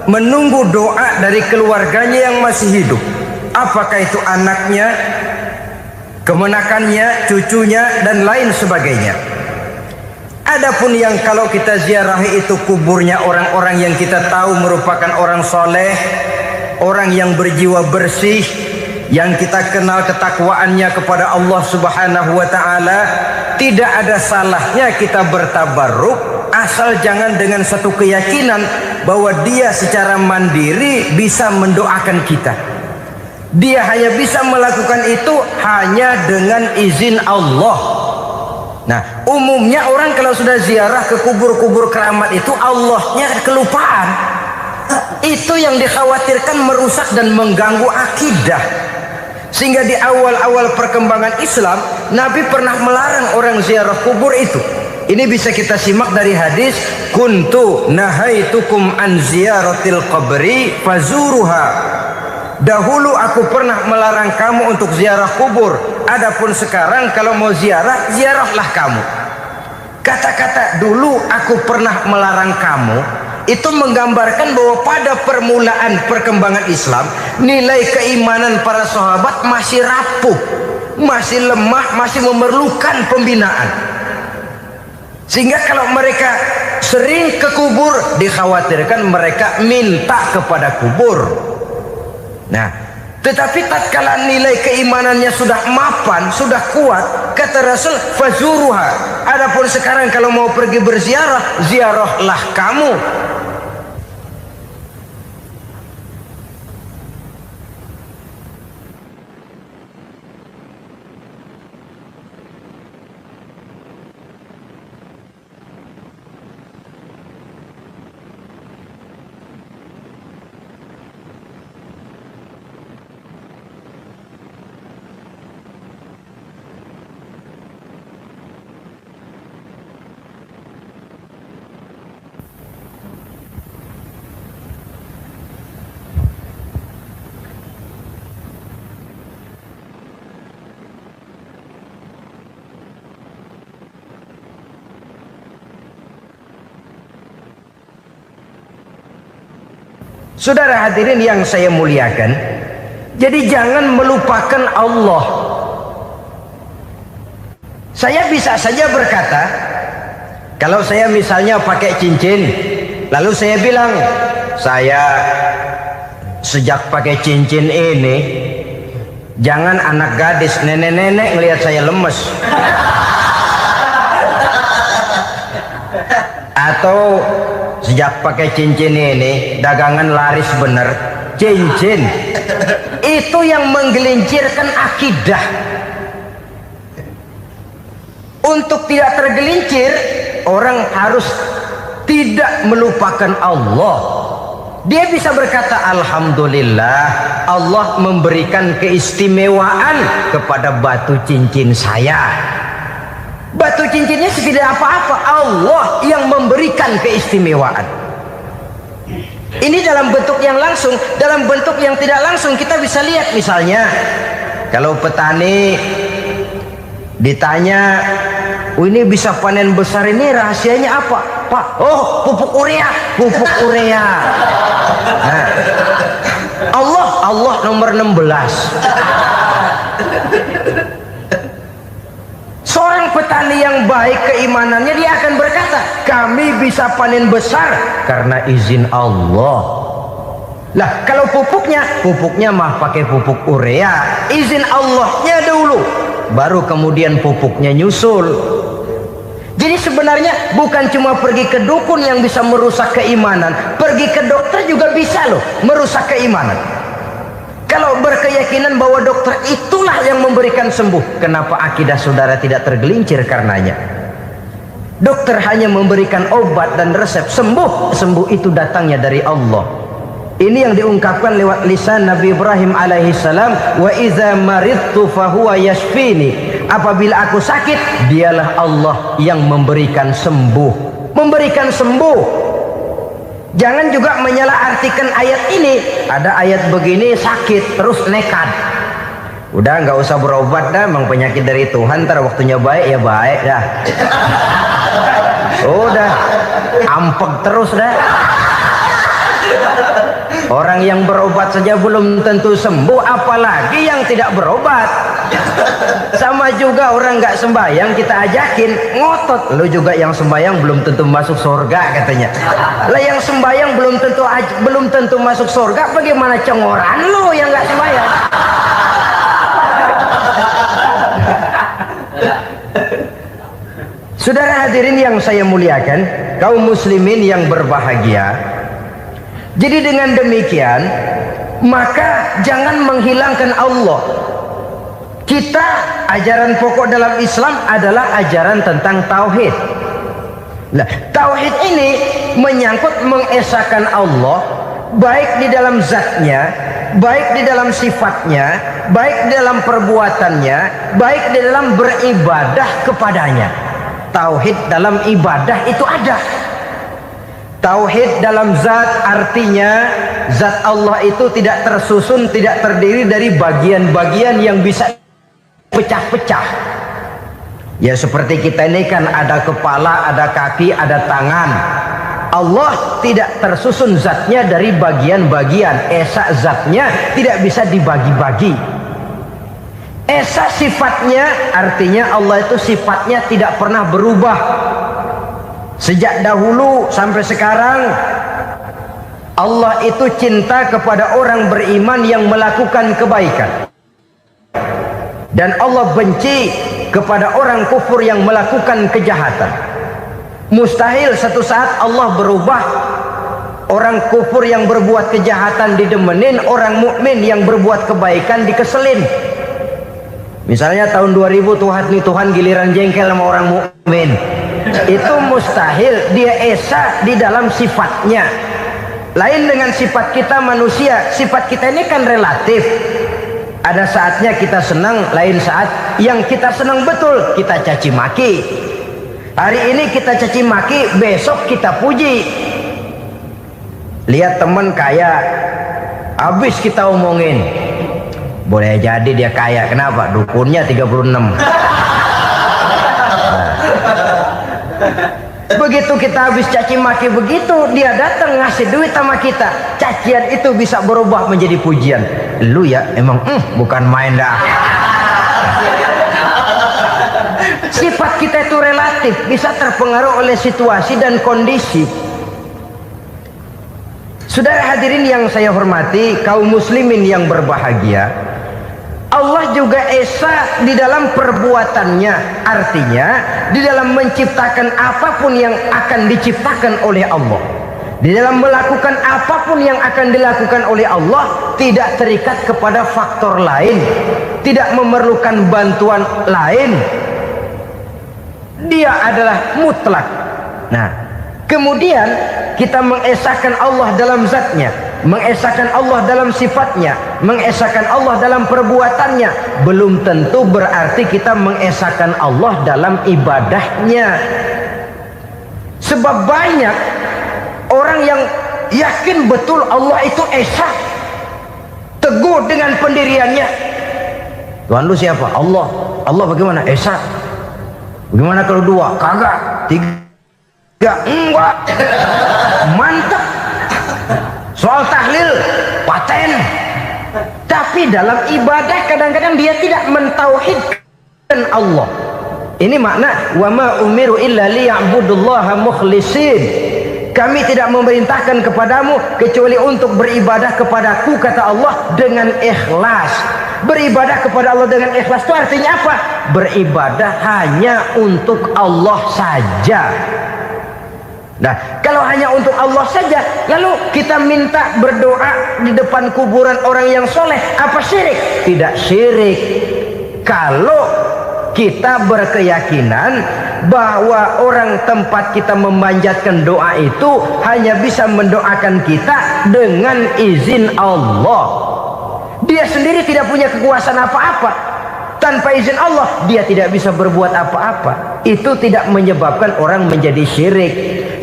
menunggu doa dari keluarganya yang masih hidup. Apakah itu anaknya, kemenakannya, cucunya, dan lain sebagainya. Adapun yang kalau kita ziarahi itu kuburnya orang-orang yang kita tahu merupakan orang soleh, orang yang berjiwa bersih, yang kita kenal ketakwaannya kepada Allah Subhanahu wa ta'ala, tidak ada salahnya kita bertabarruk, asal jangan dengan satu keyakinan bahwa dia secara mandiri bisa mendoakan kita. Dia hanya bisa melakukan itu hanya dengan izin Allah. Nah, umumnya orang kalau sudah ziarah ke kubur-kubur keramat itu Allahnya kelupaan. Itu yang dikhawatirkan merusak dan mengganggu akidah. Sehingga di awal-awal perkembangan Islam, Nabi pernah melarang orang ziarah kubur itu. Ini bisa kita simak dari hadis, kuntu nahaitukum an ziyaratil qabri fazuruha. Dahulu aku pernah melarang kamu untuk ziarah kubur. Adapun sekarang kalau mau ziarah, ziarahlah kamu. Kata-kata dulu aku pernah melarang kamu itu menggambarkan bahwa pada permulaan perkembangan Islam, nilai keimanan para sahabat masih rapuh, masih lemah, masih memerlukan pembinaan. Sehingga kalau mereka sering ke kubur, dikhawatirkan mereka minta kepada kubur. Nah, tetapi tatkala nilai keimanannya sudah mapan, sudah kuat, kata Rasul, fazuruha. Adapun sekarang kalau mau pergi berziarah, ziarahlah kamu. Saudara hadirin yang saya muliakan, jadi jangan melupakan Allah. Saya bisa saja berkata, kalau saya misalnya pakai cincin, lalu saya bilang, saya sejak pakai cincin ini, jangan anak gadis, nenek-nenek ngelihat saya lemes. Atau sejak pakai cincin ini dagangan laris bener. Cincin itu yang menggelincirkan akidah. Untuk tidak tergelincir, orang harus tidak melupakan Allah. Dia bisa berkata, alhamdulillah Allah memberikan keistimewaan kepada batu cincin saya. Batu cincinnya tidak apa-apa, Allah yang memberikan keistimewaan. Ini dalam bentuk yang langsung. Dalam bentuk yang tidak langsung kita bisa lihat, misalnya kalau petani ditanya, ini bisa panen besar ini rahasianya apa Pak? Oh, pupuk urea. Pupuk urea. Nah, Allah nomor 16. Seorang petani yang baik keimanannya, dia akan berkata, kami bisa panen besar karena izin Allah. Lah, kalau pupuknya mah pakai pupuk urea, izin Allahnya dulu, baru kemudian pupuknya nyusul. Jadi sebenarnya bukan cuma pergi ke dukun yang bisa merusak keimanan, pergi ke dokter juga bisa loh merusak keimanan. Kalau berkeyakinan bahwa dokter itulah yang memberikan sembuh, kenapa akidah saudara tidak tergelincir karenanya? Dokter hanya memberikan obat dan resep, sembuh itu datangnya dari Allah. Ini yang diungkapkan lewat lisan Nabi Ibrahim alaihissalam, wa iza maridtu fahuwa yashfini. Apabila aku sakit, dialah Allah yang memberikan sembuh. Memberikan sembuh. Jangan juga menyalahartikan ayat ini. Ada ayat begini sakit terus nekat. Udah nggak usah berobat dah, emang penyakit dari Tuhan. Ntar waktunya baik ya baik dah. Udah ampek terus dah. Orang yang berobat saja belum tentu sembuh, apalagi yang tidak berobat. Sama juga orang nggak sembahyang kita ajakin ngotot, lu juga yang sembahyang belum tentu masuk surga katanya. Lah yang sembahyang belum tentu masuk surga, bagaimana cengoran lu yang nggak sembahyang? Saudara hadirin yang saya muliakan, kaum muslimin yang berbahagia. Jadi dengan demikian, maka jangan menghilangkan Allah. Kita, ajaran pokok dalam Islam adalah ajaran tentang tauhid. Nah, tauhid ini menyangkut mengesahkan Allah baik di dalam zatnya, baik di dalam sifatnya, baik di dalam perbuatannya, baik di dalam beribadah kepadanya. Tauhid dalam ibadah itu ada. Tauhid dalam zat artinya zat Allah itu tidak tersusun, tidak terdiri dari bagian-bagian yang bisa pecah-pecah. Ya seperti kita ini kan ada kepala, ada kaki, ada tangan. Allah tidak tersusun zatnya dari bagian-bagian. Esa zatnya tidak bisa dibagi-bagi. Esa sifatnya artinya Allah itu sifatnya tidak pernah berubah. Sejak dahulu sampai sekarang Allah itu cinta kepada orang beriman yang melakukan kebaikan. Dan Allah benci kepada orang kufur yang melakukan kejahatan. Mustahil satu saat Allah berubah. Orang kufur yang berbuat kejahatan didemenin, orang mukmin yang berbuat kebaikan dikeselin. Misalnya tahun 2000 Tuhan giliran jengkel sama orang mukmin. Itu mustahil, dia esa di dalam sifatnya. Lain dengan sifat kita manusia. Sifat kita ini kan relatif. Ada saatnya kita senang, lain saat yang kita senang betul kita caci maki. Hari ini kita caci maki, besok kita puji. Lihat teman kaya, habis kita omongin. Boleh jadi dia kaya, kenapa? Dukunnya 36. Begitu kita habis caci maki begitu, dia datang ngasih duit sama kita. Cacian itu bisa berubah menjadi pujian. Lu ya emang bukan main dah. Sifat kita itu relatif, bisa terpengaruh oleh situasi dan kondisi. Saudara hadirin yang saya hormati, kaum muslimin yang berbahagia, Allah juga esa di dalam perbuatannya. Artinya di dalam menciptakan apapun yang akan diciptakan oleh Allah, di dalam melakukan apapun yang akan dilakukan oleh Allah, tidak terikat kepada faktor lain, tidak memerlukan bantuan lain. Dia adalah mutlak. Nah, kemudian kita mengesahkan Allah dalam zatnya, mengesahkan Allah dalam sifatnya, mengesahkan Allah dalam perbuatannya. Belum tentu berarti kita mengesahkan Allah dalam ibadahnya. Sebab banyak orang yang yakin betul Allah itu esa, teguh dengan pendiriannya. Tuhan lu siapa? Allah. Allah bagaimana? Esa. Bagaimana kalau dua? Kagak. Tiga? Enggak. Mantap. Soal tahlil paten. Tapi dalam ibadah kadang-kadang dia tidak mentauhidkan Allah. Ini makna wa ma umiru illa liya'budullaha mukhlisin. Kami tidak memerintahkan kepadamu kecuali untuk beribadah kepadaku, kata Allah, dengan ikhlas. Beribadah kepada Allah dengan ikhlas itu artinya apa? Beribadah hanya untuk Allah saja. Nah, kalau hanya untuk Allah saja, lalu kita minta berdoa di depan kuburan orang yang soleh, apa syirik? Tidak syirik. Kalau kita berkeyakinan bahwa orang tempat kita memanjatkan doa itu hanya bisa mendoakan kita dengan izin Allah. Dia sendiri tidak punya kekuasaan apa-apa. Tanpa izin Allah dia tidak bisa berbuat apa-apa. Itu tidak menyebabkan orang menjadi syirik.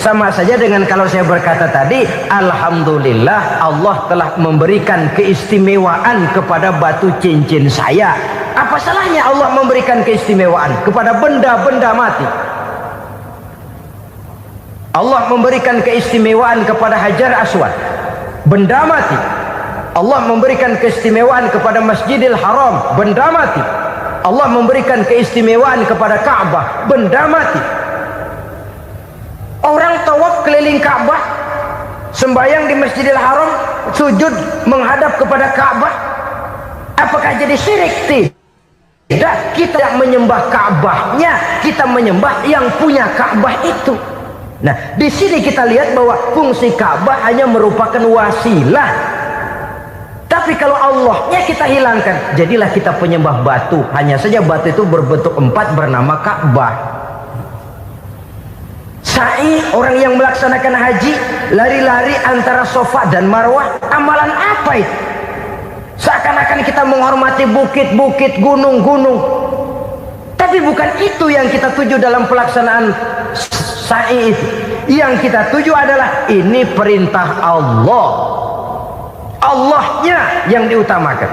Sama saja dengan kalau saya berkata tadi, alhamdulillah Allah telah memberikan keistimewaan kepada batu cincin saya. Apa salahnya Allah memberikan keistimewaan kepada benda-benda mati? Allah memberikan keistimewaan kepada Hajar Aswad, benda mati. Allah memberikan keistimewaan kepada Masjidil Haram, benda mati. Allah memberikan keistimewaan kepada Ka'bah, benda mati. Orang tawaf keliling Ka'bah, sembahyang di Masjidil Haram, sujud menghadap kepada Ka'bah, apakah jadi syirik? Tidak, kita tidak menyembah Ka'bahnya, kita menyembah yang punya Ka'bah itu. Nah, di sini kita lihat bahwa fungsi Ka'bah hanya merupakan wasilah. Tapi kalau Allahnya kita hilangkan, jadilah kita penyembah batu. Hanya saja batu itu berbentuk 4 bernama Ka'bah. sa'i, orang yang melaksanakan haji, lari-lari antara Safa dan Marwah, amalan apa itu? Seakan-akan kita menghormati bukit-bukit, gunung-gunung. Tapi bukan itu yang kita tuju dalam pelaksanaan sa'i itu. Yang kita tuju adalah ini perintah Allah. Allahnya yang diutamakan.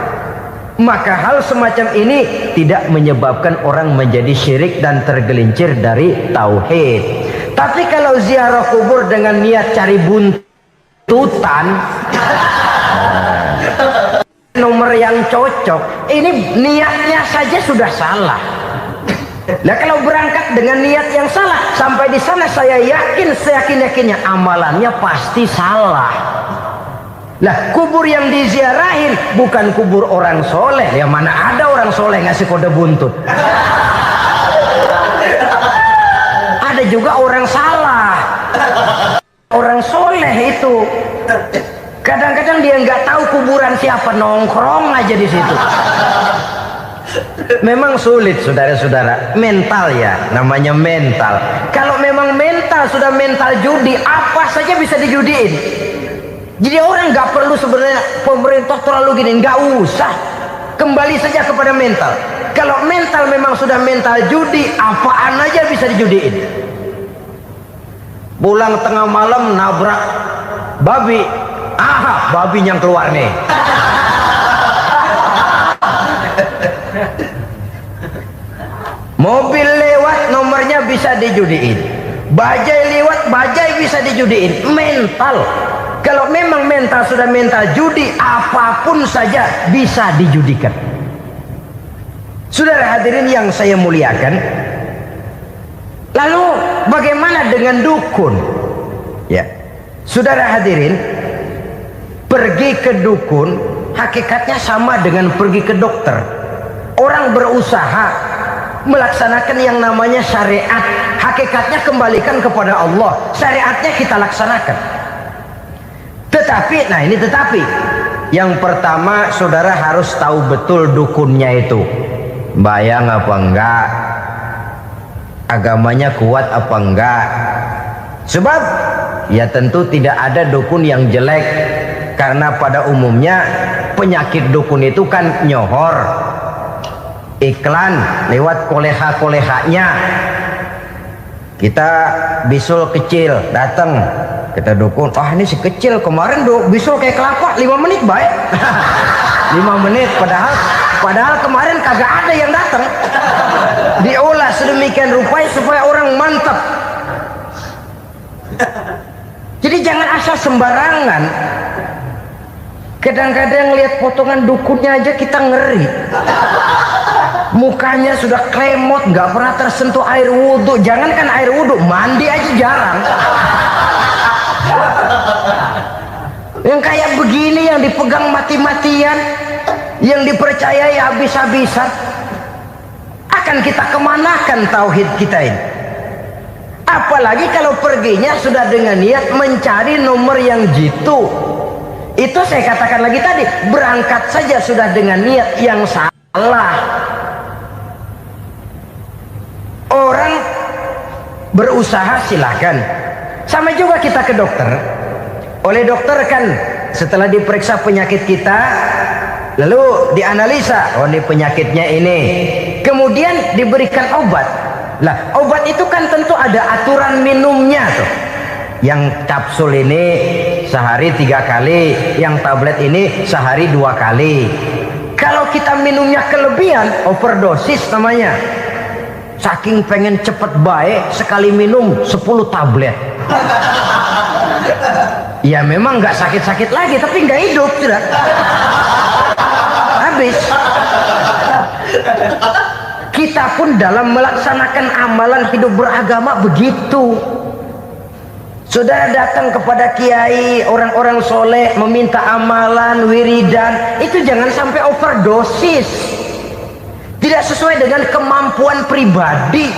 Maka hal semacam ini tidak menyebabkan orang menjadi syirik dan tergelincir dari tauhid. Tapi kalau ziarah kubur dengan niat cari buntutan, nomor yang cocok, ini niatnya saja sudah salah. Nah, kalau berangkat dengan niat yang salah, sampai di sana saya yakin, seyakin-yakinnya amalannya pasti salah. Lah, kubur yang diziarahin bukan kubur orang soleh. Ya mana ada orang soleh ngasih kode buntut. Ada juga orang salah. Orang soleh itu kadang-kadang dia nggak tahu kuburan siapa, nongkrong aja di situ. Memang sulit saudara-saudara, mental ya, namanya mental. Kalau memang mental sudah mental judi, apa saja bisa dijudiin. Jadi orang nggak perlu sebenarnya pemerintah terlalu gini, nggak usah. Kembali saja kepada mental. Kalau mental memang sudah mental judi, apaan aja bisa dijudiin. Pulang tengah malam nabrak babi, babi yang keluar nih. Mobil lewat nomornya bisa dijudiin. Bajai lewat bajai bisa dijudiin. Mental. Kalau memang mental sudah mental judi, apapun saja bisa dijudikan. Saudara hadirin yang saya muliakan, lalu bagaimana dengan dukun? Ya, saudara hadirin, pergi ke dukun hakikatnya sama dengan pergi ke dokter. Orang berusaha melaksanakan yang namanya syariat, hakikatnya kembalikan kepada Allah. Syariatnya kita laksanakan. Tetapi, nah ini tetapi, yang pertama saudara harus tahu betul dukunnya itu bayang apa enggak, agamanya kuat apa enggak. Sebab ya tentu tidak ada dukun yang jelek, karena pada umumnya penyakit dukun itu kan nyohor, iklan lewat koleha-kolehanya. Kita bisul kecil datang, kita dukun, ini si kecil kemarin bisul kayak kelapa 5 menit baik. 5 menit padahal kemarin kagak ada yang datang. Diolah sedemikian rupa supaya orang mantap. Jadi jangan asal sembarangan. Kadang-kadang lihat potongan dukunnya aja kita ngeri. Mukanya sudah klemot, nggak pernah tersentuh air wudhu. Jangankan air wudhu, mandi aja jarang. Yang kayak begini yang dipegang mati-matian, yang dipercayai habis-habisan, akan kita kemanakan tauhid kita ini? Apalagi kalau perginya sudah dengan niat mencari nomor yang jitu. Itu saya katakan lagi tadi, berangkat saja sudah dengan niat yang salah. Orang berusaha silahkan. Sama juga kita ke dokter. Oleh dokter kan setelah diperiksa penyakit kita, lalu dianalisa, oh ini penyakitnya ini. Kemudian diberikan obat. Lah obat itu kan tentu ada aturan minumnya tuh. Yang kapsul ini sehari 3 kali, yang tablet ini sehari 2 kali. Kalau kita minumnya kelebihan, overdosis namanya. Saking pengen cepet baik, sekali minum 10 tablet. Ya memang nggak sakit-sakit lagi, tapi nggak hidup sudah. Habis. Kita pun dalam melaksanakan amalan hidup beragama begitu. Saudara datang kepada kiai, orang-orang soleh, meminta amalan, wiridan, itu jangan sampai overdosis. Tidak sesuai dengan kemampuan pribadi.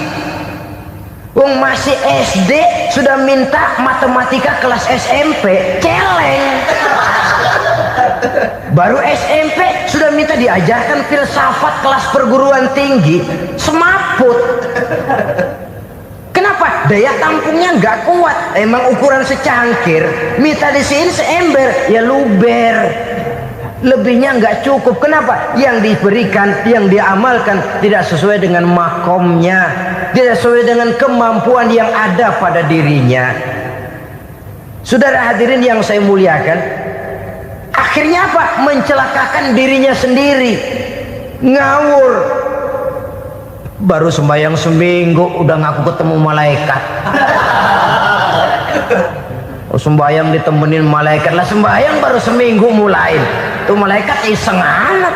Wong masih SD sudah minta matematika kelas SMP, celeng. Baru SMP sudah minta diajarkan filsafat kelas perguruan tinggi, semaput. Kenapa? daya tampungnya nggak kuat. Emang ukuran secangkir, minta disiin seember, ya luber. Lebihnya nggak cukup. Kenapa? Yang diberikan, yang diamalkan tidak sesuai dengan makomnya, tidak sesuai dengan kemampuan yang ada pada dirinya. Saudara hadirin yang saya muliakan, akhirnya apa? Mencelakakan dirinya sendiri, ngawur. Baru sembahyang seminggu udah ngaku ketemu malaikat. Sembahyang ditemenin malaikat lah, sembahyang baru seminggu mulain. Tuh malaikat iseng amat.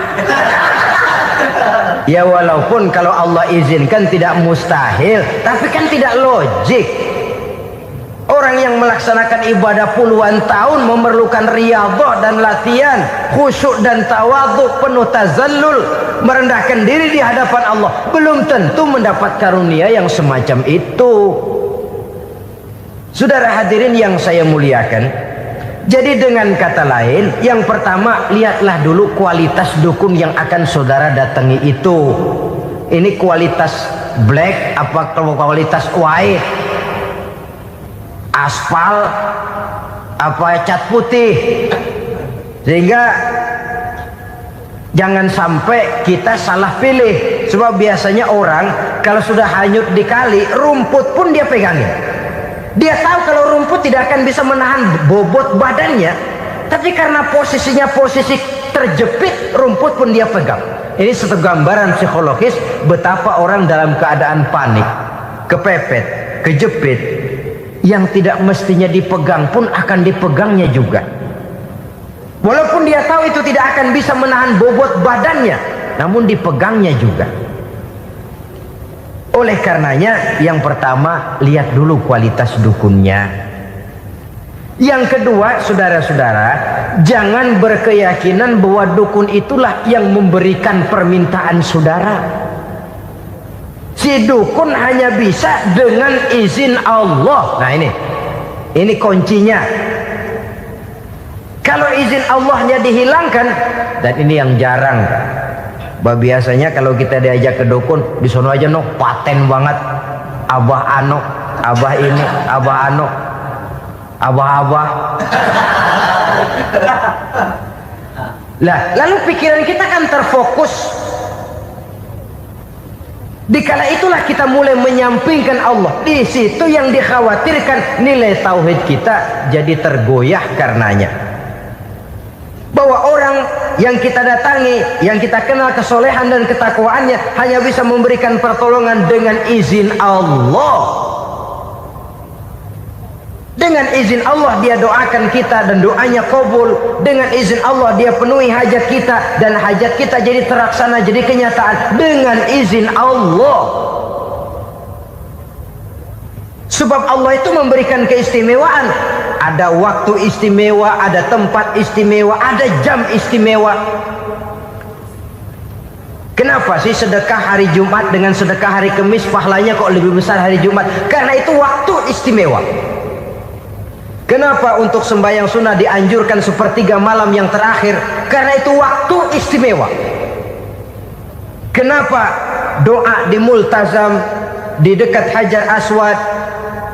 Ya walaupun kalau Allah izinkan tidak mustahil, tapi kan tidak logik. Orang yang melaksanakan ibadah puluhan tahun memerlukan riyadhah dan latihan, khusyuk dan tawadhu, penuh tazallul, merendahkan diri di hadapan Allah, belum tentu mendapat karunia yang semacam itu. Saudara hadirin yang saya muliakan, jadi dengan kata lain, yang pertama, lihatlah dulu kualitas dukun yang akan saudara datangi itu. Ini kualitas black apa kualitas white, aspal apa cat putih. Sehingga jangan sampai kita salah pilih. Sebab biasanya orang kalau sudah hanyut di kali, rumput pun dia pegangin. Dia tahu kalau rumput tidak akan bisa menahan bobot badannya, tapi karena posisinya posisi terjepit, rumput pun dia pegang. Ini satu gambaran psikologis betapa orang dalam keadaan panik, kepepet, kejepit, yang tidak mestinya dipegang pun akan dipegangnya juga. Walaupun dia tahu itu tidak akan bisa menahan bobot badannya, namun dipegangnya juga. Oleh karenanya, yang pertama, lihat dulu kualitas dukunnya. Yang kedua, saudara-saudara, jangan berkeyakinan bahwa dukun itulah yang memberikan permintaan saudara. Si dukun hanya bisa dengan izin Allah. Nah ini kuncinya. Kalau izin Allahnya dihilangkan, dan ini yang jarang. Biasanya kalau kita diajak ke dukun, di sono aja no paten banget, abah ano, abah ini, abah ano, abah-abah. Lah, lalu pikiran kita kan terfokus. Dikala itulah kita mulai menyampingkan Allah. Di situ yang dikhawatirkan nilai tauhid kita jadi tergoyah karenanya. Bahwa orang yang kita datangi, yang kita kenal kesolehan dan ketakwaannya, hanya bisa memberikan pertolongan dengan izin Allah. Dengan izin Allah dia doakan kita dan doanya kabul. Dengan izin Allah dia penuhi hajat kita dan hajat kita jadi terlaksana, jadi kenyataan dengan izin Allah. Sebab Allah itu memberikan keistimewaan. Ada waktu istimewa, ada tempat istimewa, ada jam istimewa. Kenapa sih sedekah hari Jumat dengan sedekah hari Kamis pahalanya kok lebih besar hari Jumat? Karena itu waktu istimewa. Kenapa untuk sembahyang sunnah dianjurkan sepertiga malam yang terakhir? Karena itu waktu istimewa. Kenapa doa di Multazam, di dekat Hajar Aswad,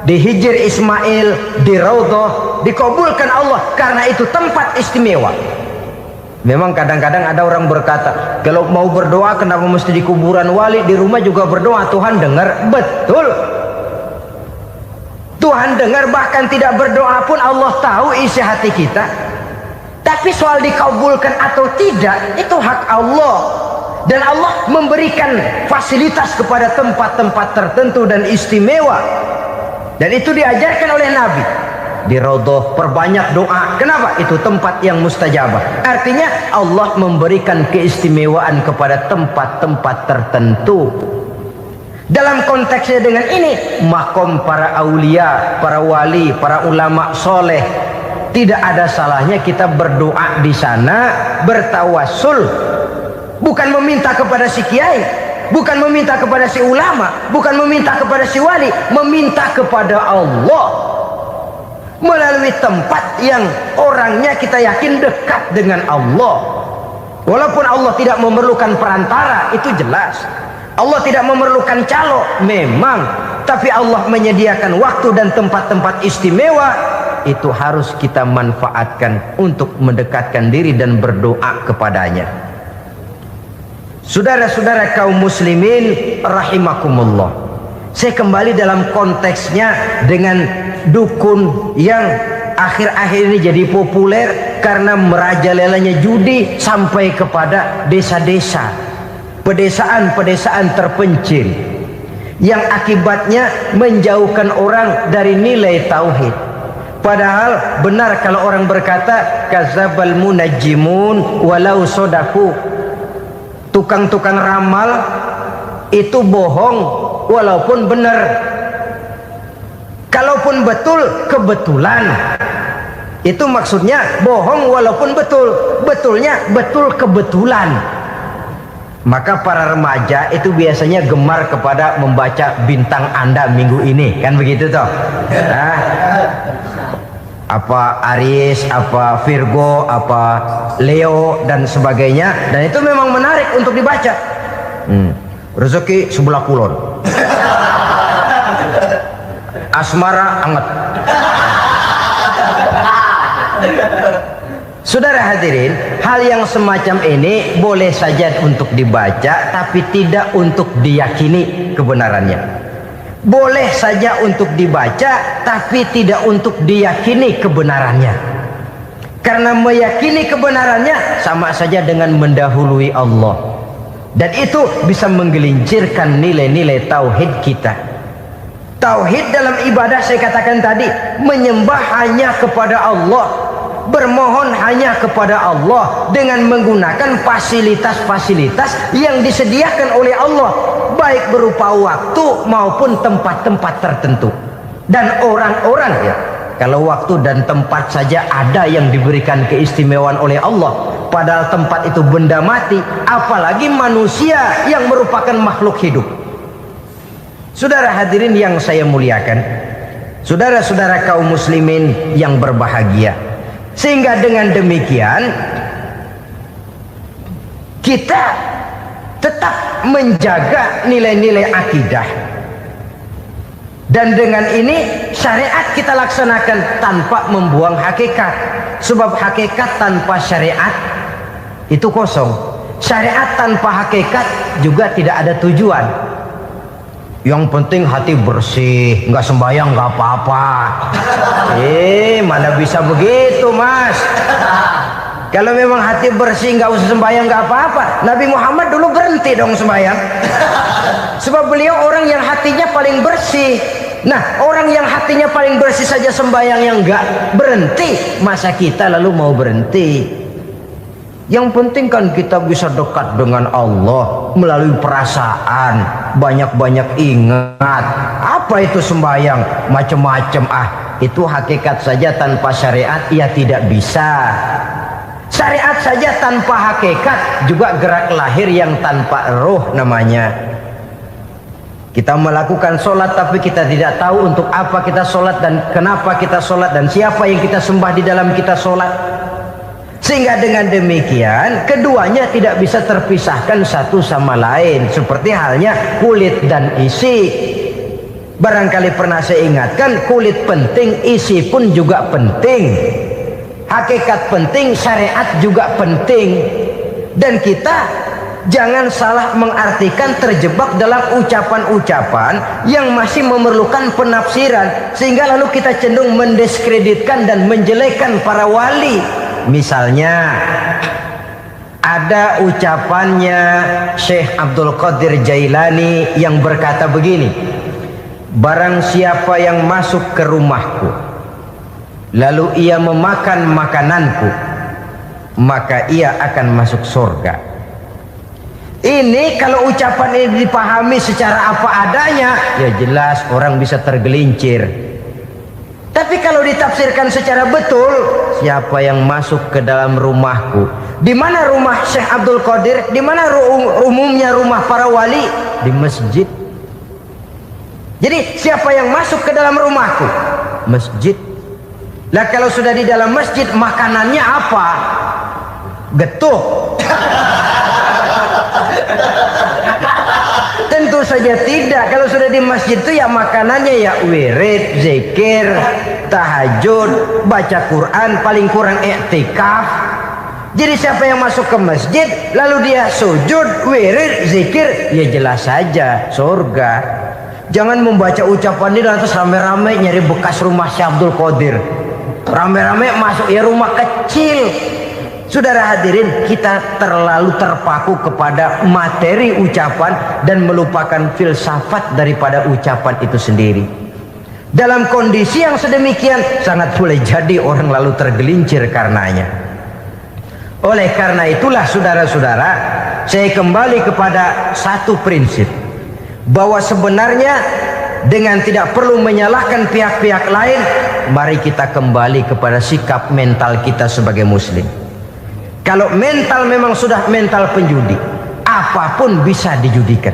di Hijr Ismail, di Raudhah dikabulkan Allah? Karena itu tempat istimewa. Memang kadang-kadang ada orang berkata, kalau mau berdoa kenapa mesti di kuburan wali? Di rumah juga berdoa, Tuhan dengar. Betul, Tuhan dengar, bahkan tidak berdoa pun Allah tahu isi hati kita. Tapi soal dikabulkan atau tidak, itu hak Allah. Dan Allah memberikan fasilitas kepada tempat-tempat tertentu dan istimewa. Dan itu diajarkan oleh Nabi. Di Raudhah perbanyak doa. Kenapa? Itu tempat yang mustajabah. Artinya Allah memberikan keistimewaan kepada tempat-tempat tertentu. Dalam konteksnya dengan ini, makom para aulia, para wali, para ulama soleh, tidak ada salahnya kita berdoa di sana, bertawassul, bukan meminta kepada si kiai, bukan meminta kepada si ulama, bukan meminta kepada si wali, meminta kepada Allah melalui tempat yang orangnya kita yakin dekat dengan Allah. Walaupun Allah tidak memerlukan perantara, itu jelas. Allah tidak memerlukan calo, memang. tapi Allah menyediakan waktu dan tempat-tempat istimewa, itu harus kita manfaatkan untuk mendekatkan diri dan berdoa kepadanya. Saudara-saudara kaum muslimin rahimakumullah, saya kembali dalam konteksnya dengan dukun yang akhir-akhir ini jadi populer karena merajalelanya judi sampai kepada desa-desa, pedesaan-pedesaan terpencil, yang akibatnya menjauhkan orang dari nilai tauhid. Padahal benar kalau orang berkata kadzabal munajjimun walau sodaku, tukang-tukang ramal itu bohong walaupun benar. Kalaupun betul, kebetulan. Itu maksudnya bohong walaupun betul, betulnya betul kebetulan. Maka para remaja itu biasanya gemar kepada membaca bintang Anda minggu ini, kan begitu toh? Nah, apa Aries, apa Virgo, apa Leo dan sebagainya, dan itu memang menarik untuk dibaca. Rezeki sebelah kulon, asmara anget. Saudara hadirin, hal yang semacam ini boleh saja untuk dibaca, tapi tidak untuk diyakini kebenarannya. Boleh saja untuk dibaca, tapi tidak untuk diyakini kebenarannya. Karena meyakini kebenarannya sama saja dengan mendahului Allah. Dan itu bisa menggelincirkan nilai-nilai tauhid kita. Tauhid dalam ibadah, saya katakan tadi, menyembah hanya kepada Allah, bermohon hanya kepada Allah dengan menggunakan fasilitas-fasilitas yang disediakan oleh Allah, baik berupa waktu maupun tempat-tempat tertentu dan orang-orang. Ya, kalau waktu dan tempat saja ada yang diberikan keistimewaan oleh Allah, padahal tempat itu benda mati, apalagi manusia yang merupakan makhluk hidup. Saudara hadirin yang saya muliakan, saudara-saudara kaum muslimin yang berbahagia, sehingga dengan demikian kita tetap menjaga nilai-nilai akidah, dan dengan ini syariat kita laksanakan tanpa membuang hakikat. Sebab hakikat tanpa syariat itu kosong. Syariat tanpa hakikat juga tidak ada tujuan. Yang penting hati bersih, nggak sembahyang nggak apa-apa. Mana bisa begitu, Mas? Kalau memang hati bersih nggak usah sembahyang nggak apa-apa. Nabi Muhammad dulu berhenti dong sembahyang. Sebab beliau orang yang hatinya paling bersih. Nah, orang yang hatinya paling bersih saja sembahyang yang nggak berhenti, masa kita lalu mau berhenti? Yang penting kan kita bisa dekat dengan Allah melalui perasaan, banyak-banyak ingat. Apa itu sembahyang? Macam-macam. Itu hakikat saja tanpa syariat ya tidak bisa. Syariat saja tanpa hakikat juga gerak lahir yang tanpa roh namanya. Kita melakukan sholat tapi kita tidak tahu untuk apa kita sholat dan kenapa kita sholat dan siapa yang kita sembah di dalam kita sholat. Sehingga dengan demikian keduanya tidak bisa terpisahkan satu sama lain, seperti halnya kulit dan isi. Barangkali pernah saya ingatkan, kulit penting, isi pun juga penting. Hakikat penting, syariat juga penting. Dan kita jangan salah mengartikan, terjebak dalam ucapan-ucapan yang masih memerlukan penafsiran, sehingga lalu kita cenderung mendiskreditkan dan menjelekkan para wali. Misalnya ada ucapannya Syekh Abdul Qadir Jailani yang berkata begini, barang siapa yang masuk ke rumahku lalu ia memakan makananku, maka ia akan masuk surga. Ini kalau ucapan ini dipahami secara apa adanya, ya jelas orang bisa tergelincir. Tapi kalau ditafsirkan secara betul, siapa yang masuk ke dalam rumahku? Di mana rumah Syekh Abdul Qadir? Di mana umumnya rumah para wali? Di masjid. Jadi siapa yang masuk ke dalam rumahku? Masjid. Lah kalau sudah di dalam masjid, makanannya apa? Getuk. Tentu saja saja tidak. Kalau sudah di masjid itu ya makanannya ya wirid, zikir, tahajud, baca Quran, paling kurang i'tikaf. Jadi siapa yang masuk ke masjid lalu dia sujud, wirid, zikir, ya jelas saja surga. Jangan membaca ucapan ini lantas rame-rame nyari bekas rumah Syekh Abdul Qadir. Rame-rame masuk ya rumah kecil. Saudara hadirin, kita terlalu terpaku kepada materi ucapan dan melupakan filsafat daripada ucapan itu sendiri. Dalam kondisi yang sedemikian sangat boleh jadi orang lalu tergelincir karenanya. Oleh karena itulah saudara-saudara, saya kembali kepada satu prinsip, bahwa sebenarnya dengan tidak perlu menyalahkan pihak-pihak lain, mari kita kembali kepada sikap mental kita sebagai muslim. Kalau mental memang sudah mental penjudi, apapun bisa dijudikan.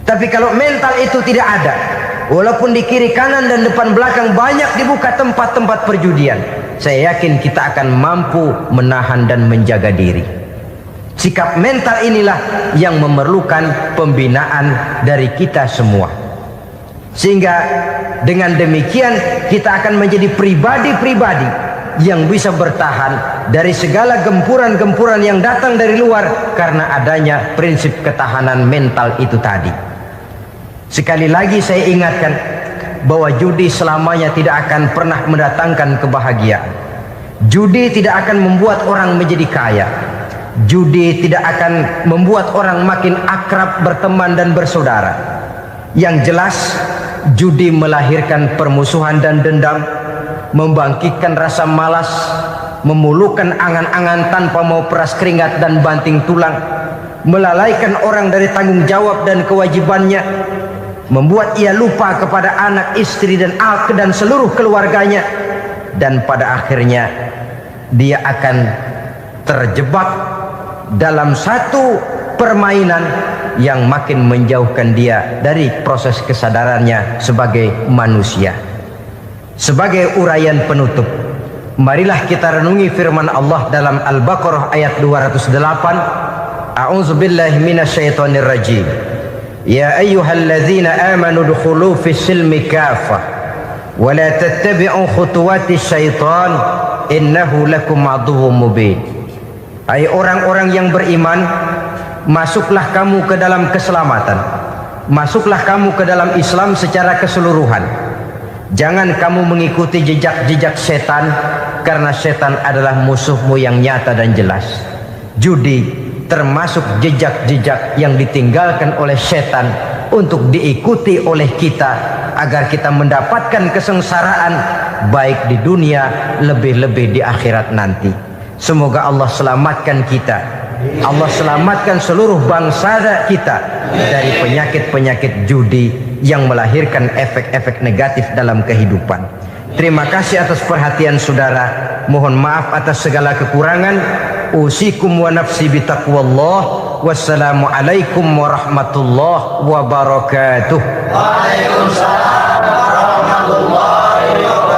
Tapi kalau mental itu tidak ada, walaupun di kiri kanan dan depan belakang banyak dibuka tempat-tempat perjudian, saya yakin kita akan mampu menahan dan menjaga diri. Sikap mental inilah yang memerlukan pembinaan dari kita semua. Sehingga dengan demikian kita akan menjadi pribadi-pribadi yang bisa bertahan dari segala gempuran-gempuran yang datang dari luar karena adanya prinsip ketahanan mental itu tadi. Sekali lagi saya ingatkan bahwa judi selamanya tidak akan pernah mendatangkan kebahagiaan. Judi tidak akan membuat orang menjadi kaya. Judi tidak akan membuat orang makin akrab berteman dan bersaudara. Yang jelas judi melahirkan permusuhan dan dendam, membangkitkan rasa malas, memulukan angan-angan tanpa mau peras keringat dan banting tulang, melalaikan orang dari tanggung jawab dan kewajibannya, membuat ia lupa kepada anak, istri dan seluruh keluarganya, dan pada akhirnya dia akan terjebak dalam satu permainan yang makin menjauhkan dia dari proses kesadarannya sebagai manusia. Sebagai uraian penutup, marilah kita renungi firman Allah dalam Al-Baqarah ayat 208. A'udzubillahi minasyaitonir rajim. Ya ayyuhalladzina amanu dukhulu fis silmi kafah wa la tattabi'u khutuwatis syaitan innahu lakum aduwwum mubin. Hai orang-orang yang beriman, masuklah kamu ke dalam keselamatan. Masuklah kamu ke dalam Islam secara keseluruhan. Jangan kamu mengikuti jejak-jejak setan, karena setan adalah musuhmu yang nyata dan jelas. Judi termasuk jejak-jejak yang ditinggalkan oleh setan untuk diikuti oleh kita agar kita mendapatkan kesengsaraan baik di dunia, lebih-lebih di akhirat nanti. Semoga Allah selamatkan kita, Allah selamatkan seluruh bangsa kita dari penyakit-penyakit judi yang melahirkan efek-efek negatif dalam kehidupan. Terima kasih atas perhatian saudara. Mohon maaf atas segala kekurangan. Usikum wa nafsi bitaqwallah. Wassalamualaikum warahmatullahi wabarakatuh. Waalaikumsalam warahmatullahi wabarakatuh.